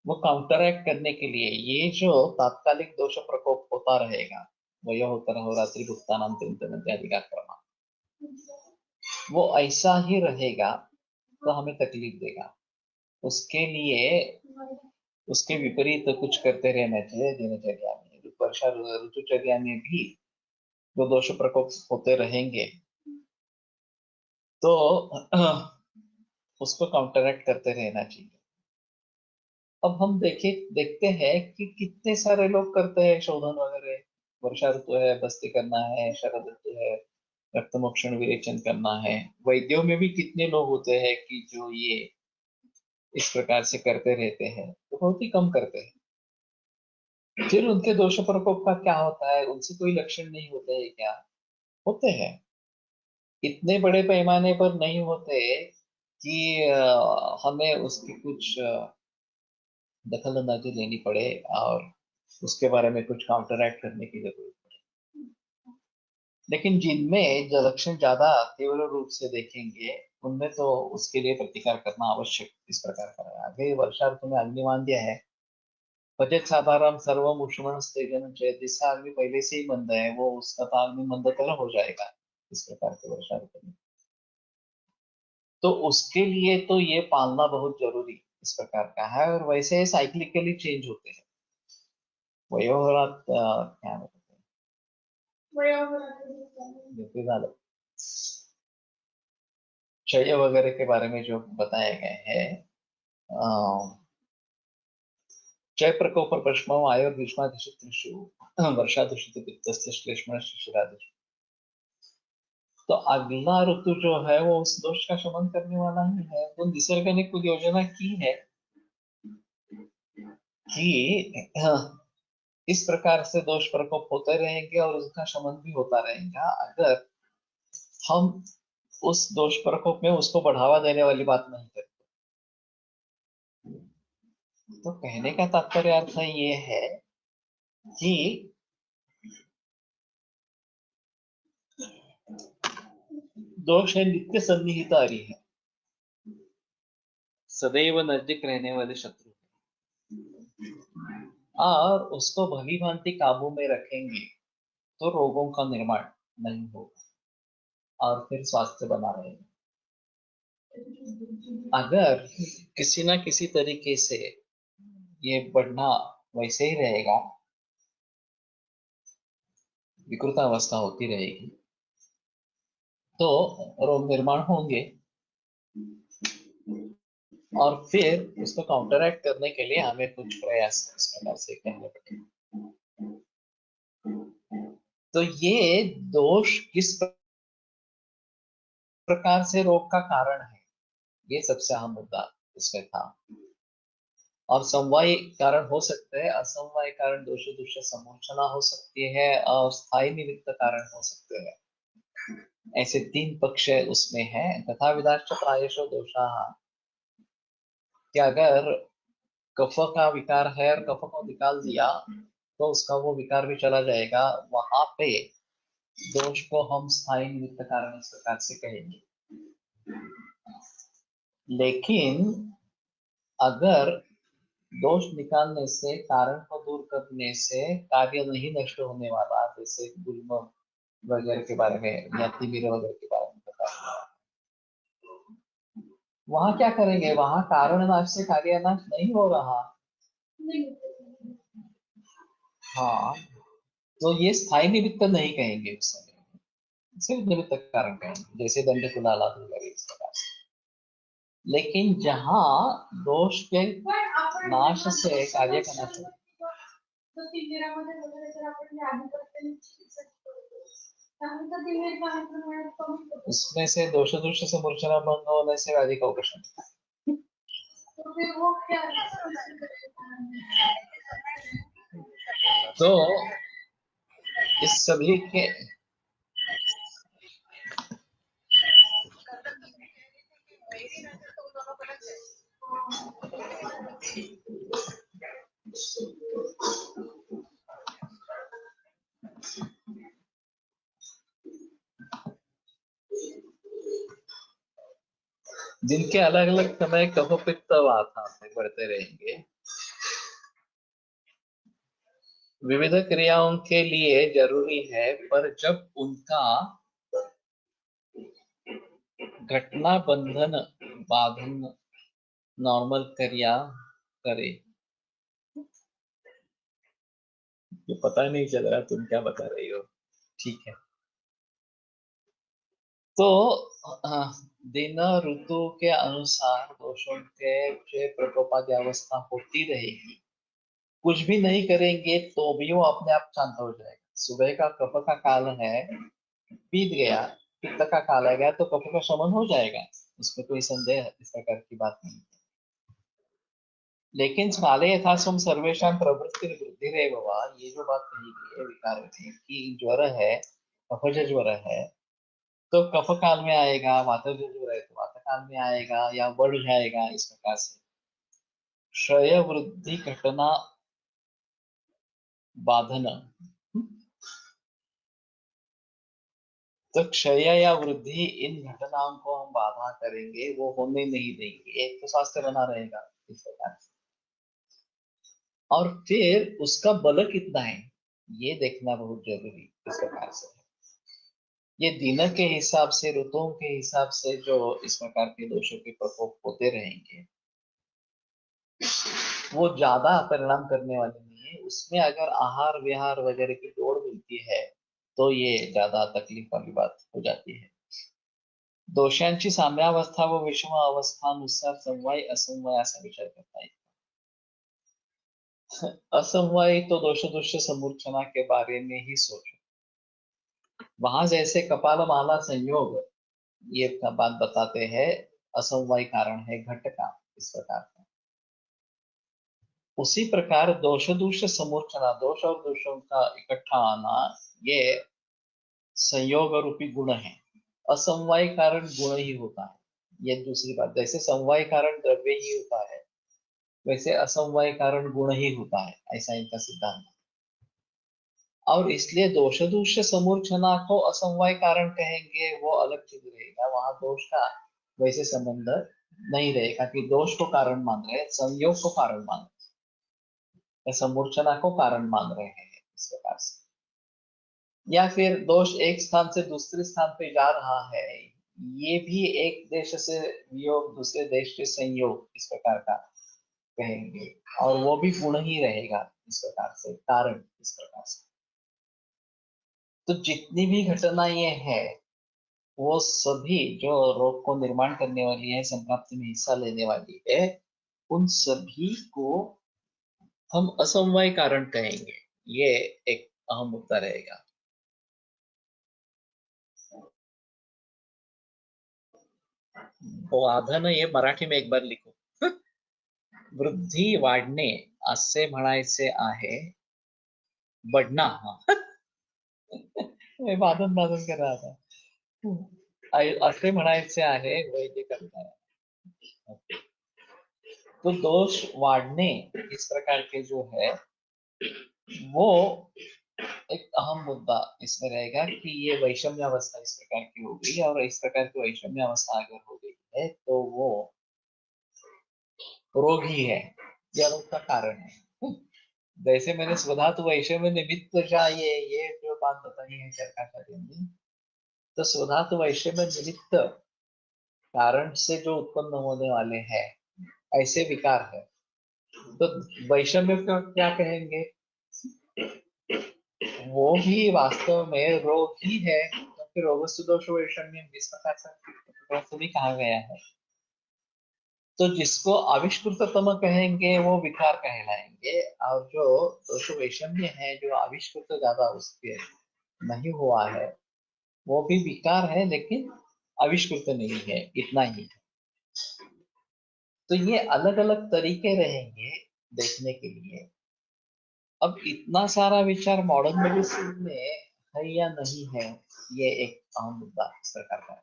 वो काउंटरैक्ट करने के लिए ये जो तात्कालिक दोष प्रकोप होता रहेगा, वयोहोतर होरात्रि भुक्तानाम इत्यादि का क्रम, वो ऐसा ही रहेगा तो हमें तकलीफ देगा। उसके लिए उसके विपरीत कुछ करते रहना चाहिए दिनचर्या में। वर्षा ऋतुचर्या में भी जो दोष प्रकोप होते रहेंगे तो उसको काउंटरैक्ट करते रहना चाहिए। अब हम देखते हैं कि कितने सारे लोग करते हैं शोधन वगैरह। वर्षा ऋतु है, बस्ती करना है, शरद ऋतु है, रक्तमोक्षण विरेचन करना है। वैद्यों में भी कितने लोग होते हैं कि जो ये इस प्रकार से करते रहते हैं, तो बहुत ही कम करते हैं। फिर उनके दोष प्रकोप का क्या होता है? उनसे कोई लक्षण नहीं होते हैं क्या? होते हैं, इतने बड़े पैमाने पर नहीं होते कि हमें उसकी कुछ दखल अंदाजी लेनी पड़े और उसके बारे में कुछ काउंटर एक्ट करने की जरूरत पड़े। लेकिन जिनमें जो लक्षण ज्यादा तीव्र रूप से देखेंगे उनमें तो उसके लिए प्रतिकार करना आवश्यक इस प्रकार का है। आगे वर्षा ऋतु में अग्निमांद्य है, पचेत साधारण सर्वम उष्मण स्तेजन चेत, जिसका अग्नि पहले से ही मंद है वो उसका तो अग्नि मंदतर हो जाएगा इस प्रकार के वर्षा ऋतु में। तो उसके लिए तो ये पालना बहुत जरूरी इस प्रकार का है। और वैसे साइक्लिकली चेंज होते हैं वयोवरात, क्या बोलते हैं झालं क्षय वगैरह के बारे में जो बताए गए हैं, क्षय प्रकोप प्रश्न आयुर ग्रीष्मादिशु वर्षादिशु पित्तस्य श्लेष्म शिशिरादिशु। तो अगला ऋतु जो है वो उस दोष का शमन करने वाला ही है। तो निसर्ग ने कुछ योजना की है कि इस प्रकार से दोष प्रकोप होते रहेंगे और उसका शमन भी होता रहेगा अगर हम उस दोष प्रकोप में उसको बढ़ावा देने वाली बात नहीं करते। तो कहने का तात्पर्य अर्थ ये है कि दोष है नित्य सन्निहितारी है, सदैव नजदीक रहने वाले शत्रु, और उसको भली भांति काबू में रखेंगे तो रोगों का निर्माण नहीं होगा और फिर स्वास्थ्य बना रहेगा। अगर किसी ना किसी तरीके से ये बढ़ना वैसे ही रहेगा, विकृतावस्था होती रहेगी, तो रोग निर्माण होंगे। और फिर उसको काउंटरएक्ट करने के लिए हमें कुछ प्रयास इस प्रकार से करने पड़ेंगे। तो ये दोष किस प्रकार से रोग का कारण है, ये सबसे अहम मुद्दा इसमें था। और समवायी कारण हो सकते हैं, असमवाय कारण दोष दुष्य समूर्छना हो सकती है, और स्थायी निमित्त कारण हो सकते हैं। ऐसे तीन पक्ष उसमें है। तथा विदाश्च प्रायशो दोषाः, कि अगर कफ का विकार है और कफ को निकाल दिया तो उसका वो विकार भी चला जाएगा, वहां पे दोष को हम स्थायी निमित्त कारण इस प्रकार से कहेंगे। लेकिन अगर दोष निकालने से, कारण को दूर करने से कार्य नहीं नष्ट होने वाला, जैसे गुल्म वगैरह के बारे में या तिमिर वगैरह के बारे में बताया, वहां क्या करेंगे? वहां कारण नाश से कार्य नाश नहीं हो रहा। हाँ, तो ये स्थायी निमित्त नहीं कहेंगे उस समय, सिर्फ निमित्त कारण कहेंगे, जैसे दंड कुलाला इस प्रकार से। लेकिन जहां दोष के नाश से कार्य का नाश हो, उसमें से दोष दुष्ट से मूर्छना भंग होने से व्याधि का उपशम। तो इस सभी के जिनके अलग अलग समय कफ पित्त वात में बढ़ते रहेंगे, विविध क्रियाओं के लिए जरूरी है, पर जब उनका घटना बंधन बाधन नॉर्मल क्रिया करे, ये पता नहीं चल रहा तुम क्या बता रही हो, ठीक है। तो दिन ऋतु के अनुसार दोषों के प्रकोपादि अवस्था होती रहेगी। कुछ भी नहीं करेंगे तो भी वो अपने आप शांत हो जाएगा। सुबह का कफ का काल है, बीत गया, पित्त का काल आ गया तो कफ का शमन हो जाएगा, उसमें कोई संदेह इस प्रकार की बात नहीं। लेकिन काले यथा स्वम सर्वेषां प्रवृत्ति वृद्धिरेव वा, ये जो बात कही गई है विकार में कि ज्वर है, कफज ज्वर है, तो कफ काल में आएगा, वातज ज्वर है तो वात काल में आएगा या बढ़ जाएगा इस प्रकार से। क्षय वृद्धि घटना बाधन, तो क्षय या वृद्धि इन घटनाओं को हम बाधा करेंगे, वो होने नहीं देंगे, तो स्वास्थ्य बना रहेगा इस प्रकार से। और फिर उसका बल कितना है ये देखना बहुत जरूरी इस प्रकार से है। ये दिन के हिसाब से, ऋतुओं के हिसाब से जो इस प्रकार के दोषों के प्रकोप होते रहेंगे, वो ज्यादा परिणाम करने वाले नहीं है। उसमें अगर आहार विहार वगैरह की दौड़ मिलती है तो ये ज्यादा तकलीफ वाली बात हो जाती है। दोषांची साम्यावस्था व विषम अवस्थानुसार समवाय असमवाय असा विचार करता है। असमवाय तो दोष दुष्य समूर्छना के बारे में ही सोचो। वहां जैसे कपाल माला संयोग ये बात बताते हैं, असमवाय कारण है घट का इस प्रकार का। उसी प्रकार दोष दूष समूर्छना, दोष और दोषों का इकट्ठा आना, ये संयोग रूपी गुण है। असमवाय कारण गुण ही होता है, ये दूसरी बात। जैसे समवाय कारण द्रव्य ही होता है, वैसे असमवाय कारण गुण ही होता है, ऐसा इनका सिद्धांत। और इसलिए दोष दूष समूर्छना को असमवाय कारण कहेंगे, वो अलग चीज रहेगा, वहां दोष का वैसे संबंध नहीं रहेगा कि दोष को कारण मान रहे, संयोग को कारण मान रहे, समूर्छना को कारण मान रहे हैं इस प्रकार से। या फिर दोष एक स्थान से दूसरे स्थान पे जा रहा है, ये भी एक देश से वियोग दूसरे देश से संयोग इस प्रकार का कहेंगे, और वो भी गुण ही रहेगा इस प्रकार से, कारण इस प्रकार से। तो जितनी भी घटनाएं हैं वो सभी जो रोग को निर्माण करने वाली है, संप्राप्ति में हिस्सा लेने वाली है, उन सभी को हम असमवाय कारण कहेंगे। ये एक अहम मुद्दा रहेगा। वाधन ये मराठी में एक बार लिखो। वृद्धी वाढणे असे म्हणायचे आहे, बढ़ना। हाँ मैं वादन वादन कर रहा था। असे म्हणायचे आहे वैद्य करता है। तो दोष वाढने इस प्रकार के जो है वो एक अहम मुद्दा इसमें रहेगा कि ये वैषम्यावस्था इस प्रकार की हो गई, और इस प्रकार की वैषम्यावस्था अगर हो गई है तो वो रोग ही है या रोग का कारण है। जैसे मैंने स्वधातु वैषम्य निमित्त ये जो बात बताई है चर्चाचार्य ने, तो स्वधातु वैषम्य निमित्त कारण से जो उत्पन्न होने वाले हैं ऐसे विकार है, तो वैषम्य का क्या कहेंगे? वो भी वास्तव में रोग ही है, क्योंकि रोगस्तु दोष वैषम्य इस प्रकार से भी कहा गया है। तो जिसको आविष्कृततम कहेंगे वो विकार कहलाएंगे, और जो दोष वैषम्य है, जो आविष्कृत ज्यादा उसके नहीं हुआ है, वो भी विकार है लेकिन आविष्कृत नहीं है, इतना ही है। तो ये अलग अलग तरीके रहेंगे देखने के लिए। अब इतना सारा विचार मॉडर्न मेडिसिन में है या नहीं है, ये एक अहम मुद्दा इस प्रकार का है।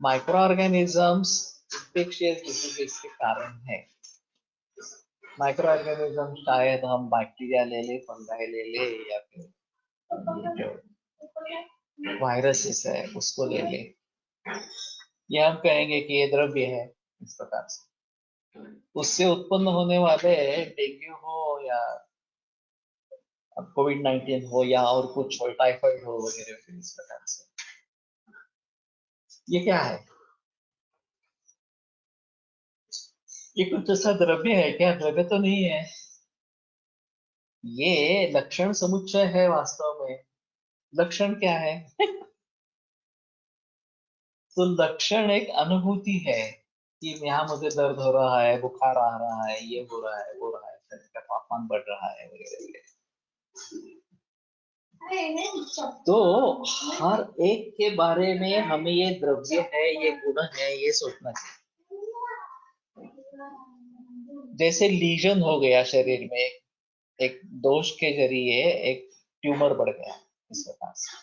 माइक्रो ऑर्गेनिजम्स इसके कारण है। माइक्रो ऑर्गेनिज्म शायद हम बैक्टीरिया ले ले, फंगाई ले ले, या फिर जो वायरसेस है उसको ले ले, ये हम कहेंगे कि ये द्रव्य है इस प्रकार से। उससे उत्पन्न होने वाले डेंगू हो या कोविड-19 हो या और कुछ हो, टाइफाइड हो वगैरह, इस प्रकार से ये क्या है? ये कुछ ऐसा द्रव्य है क्या? द्रव्य तो नहीं है, ये लक्षण समुच्चय है वास्तव में। लक्षण क्या है? तो लक्षण एक अनुभूति है कि यहाँ मुझे दर्द हो रहा है, बुखार आ रहा है, ये हो रहा है, वो हो रहा है, शरीर का तापमान बढ़ रहा है वगैरह। तो हर एक के बारे में हमें ये द्रव्य है, ये गुण है, ये सोचना चाहिए। जैसे लीजन हो गया शरीर में, एक दोष के जरिए एक ट्यूमर बढ़ गया इस प्रकार से।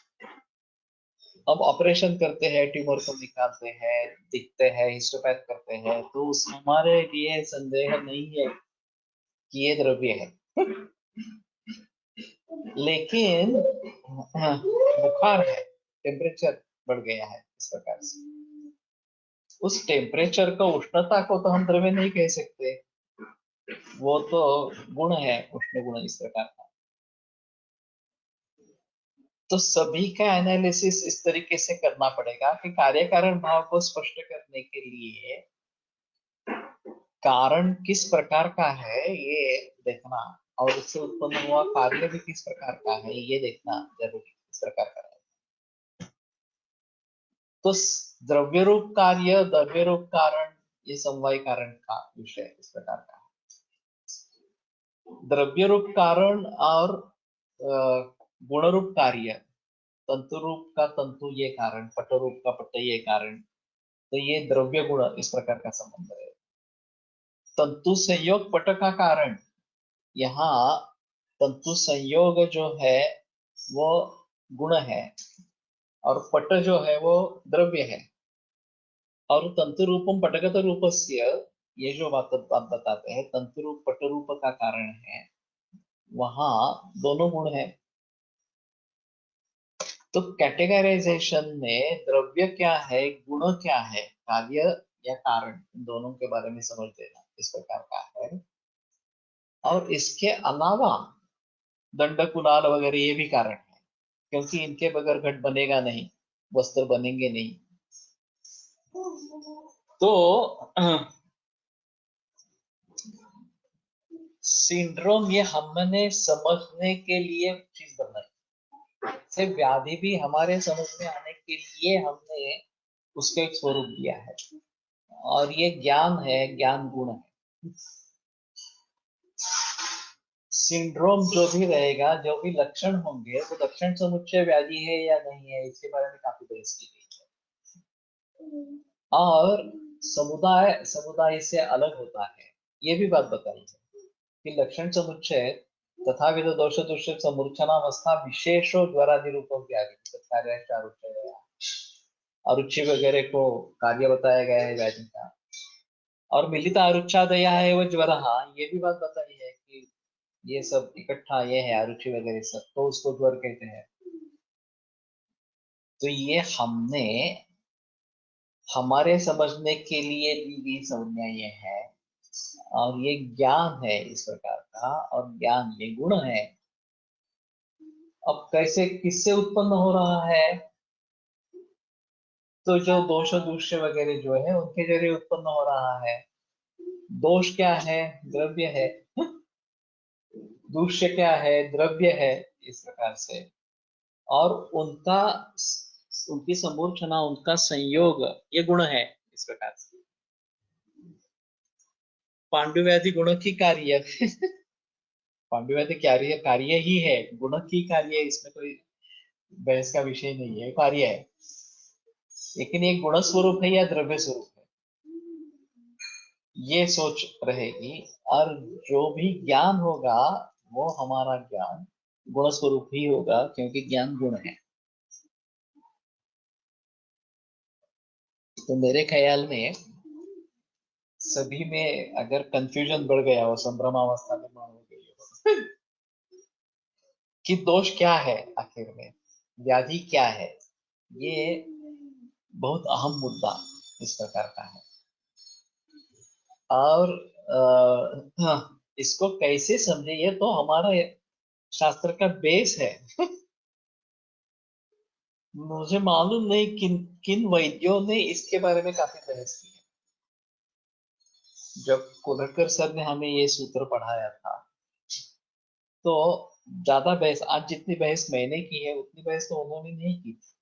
अब ऑपरेशन करते हैं, ट्यूमर को निकालते हैं, दिखते हैं, हिस्टोपैथ करते हैं, तो उस हमारे लिए संदेह नहीं है कि ये द्रव्य है। लेकिन बुखार है, टेम्परेचर बढ़ गया है इस प्रकार से, उस टेम्परेचर को, उष्णता को तो हम द्रव्य नहीं कह सकते, वो तो गुण है, उष्ण गुण इस प्रकार का। तो सभी का एनालिसिस इस तरीके से करना पड़ेगा कि कार्य कारण भाव को स्पष्ट करने के लिए कारण किस प्रकार का है ये देखना, और उससे उत्पन्न हुआ कार्य भी किस प्रकार का है ये देखना जरूरी इस प्रकार का है। तो द्रव्य रूप कार्य, द्रव्य रूप कारण, ये समवाय कारण का विषय इस प्रकार का है। द्रव्य रूप कारण और गुण रूप कार्य, तंतु रूप का तंतु ये कारण, पट रूप का पट ये कारण, तो ये द्रव्य गुण इस प्रकार का संबंध है। तंतु संयोग पट का कारण, यहाँ तंतु संयोग जो है वो गुण है और पट जो है वो द्रव्य है। और तंतु रूपम पटगत रूपस्य, ये जो बात बताते हैं तंतु रूप पट रूप का कारण है, वहां दोनों गुण है। तो कैटेगराइजेशन में द्रव्य क्या है, गुण क्या है, कार्य या कारण, दोनों के बारे में समझ लेना इस प्रकार का है। और इसके अलावा दंड कुलाल वगैरह ये भी कारण है, क्योंकि इनके बगैर घट बनेगा नहीं, वस्त्र बनेंगे नहीं। तो सिंड्रोम ये हमने समझने के लिए चीज बनाई, से व्याधि भी हमारे समझ में आने के लिए हमने उसका एक स्वरूप दिया है, और ये ज्ञान है, ज्ञान गुण है। सिंड्रोम जो भी रहेगा, जो भी लक्षण होंगे, वो लक्षण समुच्चय व्याधि है या नहीं है, इसके बारे में काफी बहस की गई है। और समुदाय समुदाय से अलग होता है, ये भी बात बताई है कि लक्षण समुच्चय तथाविध दोष दूषित समूर्छनावस्था विशेषो ज्वरादि रूपों व्याधि कार्य अरुचि वगैरह को कार्य बताया गया है व्याधि का, और मिलिता अरुच्छादया है वो ज्वर, हाँ ये भी बात बताई है कि ये सब इकट्ठा ये है अरुचि वगैरह सब, तो उसको ज्वर कहते हैं। तो ये हमने हमारे समझने के लिए दी गई संज्ञा ये है, और ये ज्ञान है इस प्रकार का, और ज्ञान ये गुण है। अब कैसे किससे उत्पन्न हो रहा है, तो जो दोष दूष्य वगैरह जो है उनके जरिए उत्पन्न हो रहा है। दोष क्या है, द्रव्य है, दूष्य क्या है, द्रव्य है, इस प्रकार से। और उनका उनकी समूर्छना, उनका संयोग ये गुण है, इस प्रकार से। पांडुव्याधि गुण की कार्य पांडुव्याधि कार्य कार्य ही है, गुण की कार्य, इसमें कोई बहस का विषय नहीं है, कार्य है। लेकिन ये गुण स्वरूप है या द्रव्य स्वरूप है, ये सोच रहेगी। और जो भी ज्ञान होगा वो हमारा ज्ञान गुण स्वरूप ही होगा, क्योंकि ज्ञान गुण है। तो मेरे ख्याल में सभी में अगर कंफ्यूजन बढ़ गया हो, संभ्रमावस्था निर्माण हो गई हो कि दोष क्या है, आखिर में व्याधि क्या है, ये बहुत अहम मुद्दा इस प्रकार का है। और हाँ, इसको कैसे समझे, ये तो हमारा शास्त्र का बेस है। मुझे मालूम नहीं किन किन वैद्यों ने इसके बारे में काफी बहस की है। जब कोलटकर सर ने हमें ये सूत्र पढ़ाया था, तो ज्यादा बहस, आज जितनी बहस मैंने की है उतनी बहस तो उन्होंने नहीं की थी।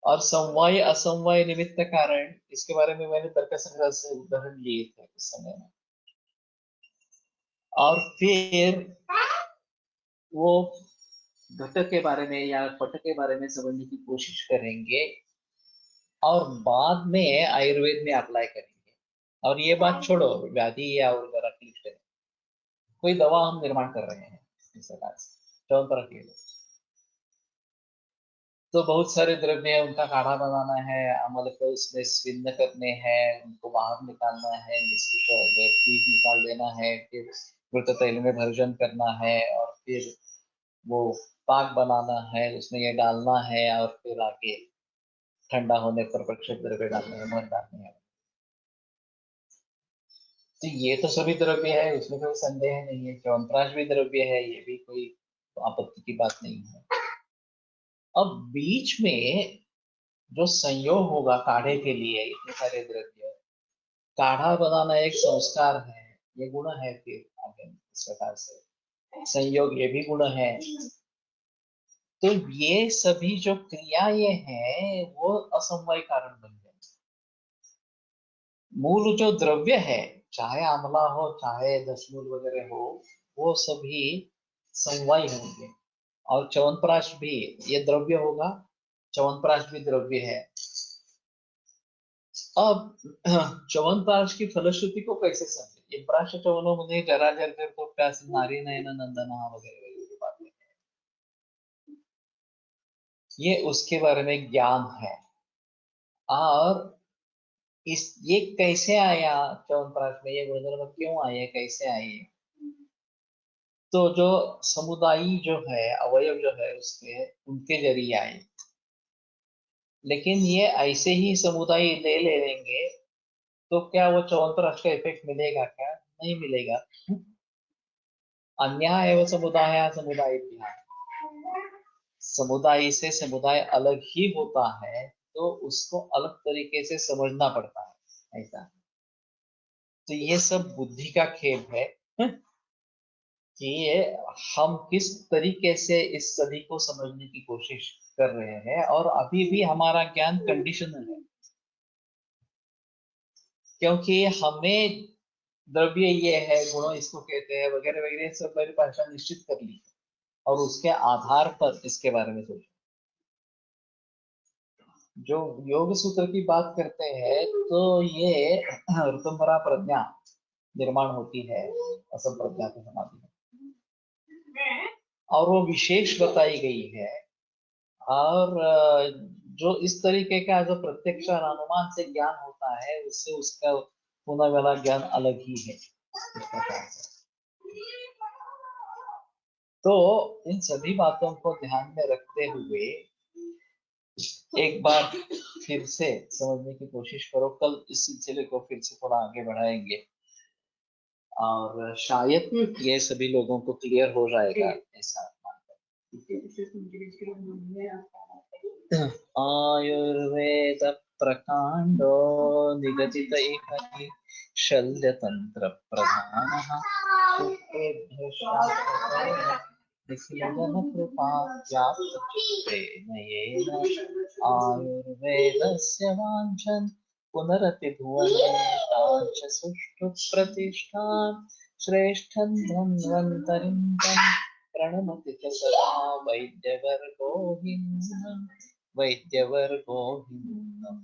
और समवाय असमवाय निमित्त कारण, इसके बारे में मैंने तर्क संग्रह से उदाहरण लिए थे उस समय में। और फिर वो घटक के बारे में या पट के बारे में समझने की कोशिश करेंगे, और बाद में आयुर्वेद में अप्लाई करेंगे। और ये बात छोड़ो व्याधि या और जरा क्लिष्ट है, कोई दवा हम निर्माण कर रहे हैं इस प्रकार से चौतरफ के लिए, तो बहुत सारे द्रव्य है, उनका काढ़ा बनाना है, अमल को उसमें स्विन्न करने हैं, उनको बाहर निकालना है, बीज निकाल देना है, फिर मृत तेल में भर्जन करना है, और फिर वो पाक बनाना है, उसमें ये डालना है, और फिर आगे ठंडा होने पर प्रक्षेप द्रव्य डालने हैं, मध डालने हैं। तो ये तो सभी द्रव्य है, उसमें कोई संदेह नहीं है। च्यवनप्राश भी द्रव्य है, ये भी कोई आपत्ति की बात नहीं है। अब बीच में जो संयोग होगा काढ़े के लिए, इतने सारे द्रव्य, काढ़ा बनाना एक संस्कार है, ये गुण है। फिर आगे इस प्रकार से संयोग ये भी गुण है। तो ये सभी जो क्रिया ये है वो असमवाय कारण बन गए। मूल जो द्रव्य है, चाहे आंवला हो चाहे दशमूल वगैरह हो, वो सभी समवाय होंगे। और च्यवनप्राश भी ये द्रव्य होगा, च्यवनप्राश भी द्रव्य है। अब च्यवनप्राश की फलश्रुति को कैसे समझे, ये प्राश च्यवनो मुने जरा जर तो प्यास नारी नयन नंदना वगैरह की बातें, ये उसके बारे में ज्ञान है। और ये कैसे आया च्यवनप्राश में, ये गुणधर्म क्यों आए, कैसे आए, तो जो समुदायी जो है, अवयव जो है उसके, उनके जरिए आए। लेकिन ये ऐसे ही समुदाय ले लेंगे तो क्या वो च्यवनप्राश का इफेक्ट मिलेगा, क्या नहीं मिलेगा। अन्य एवं समुदाय समुदाय इतिहास, समुदाय से समुदाय अलग ही होता है, तो उसको अलग तरीके से समझना पड़ता है, ऐसा। तो ये सब बुद्धि का खेल है, कि हम किस तरीके से इस सदी को समझने की कोशिश कर रहे हैं, और अभी भी हमारा ज्ञान कंडीशनल है, क्योंकि हमें द्रव्य ये है, गुणों इसको कहते हैं, वगैरह वगैरह सब परिभाषा निश्चित कर ली और उसके आधार पर इसके बारे में सोचो। जो योग सूत्र की बात करते हैं तो ये ऋतुम्बरा प्रज्ञा निर्माण होती है असम प्रज्ञा की समाधि में, और वो विशेष बताई गई है। और जो इस तरीके का जो प्रत्यक्ष और अनुमान से ज्ञान होता है, उससे उसका पुनः वाला ज्ञान अलग ही है इस प्रकार से। तो इन सभी बातों को ध्यान में रखते हुए एक बार फिर से समझने की कोशिश करो। कल इस सिलसिले को फिर से थोड़ा आगे बढ़ाएंगे और शायद ये सभी लोगों को क्लियर हो जाएगा ऐसा आयुर्वेद प्रकांडो निगदित इह शल्यतंत्र प्रधानः निखिलजन कृपा व्याप्तचित्तेन येन आयुर्वेदस्य वाञ्छन् पुनरपि भुवनेषां च सुष्ठु प्रतिष्ठां श्रेष्ठं धन्वन्तरिं तं प्रणमति च सदा वैद्यवर्गो हि नूनम् वैद्यवर्गो हि नूनम्।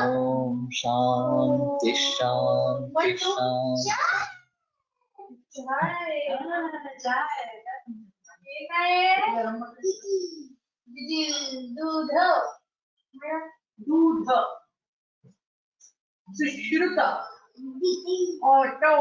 ओम शांति शांति शांति। दूध सुश्रुत ऑटो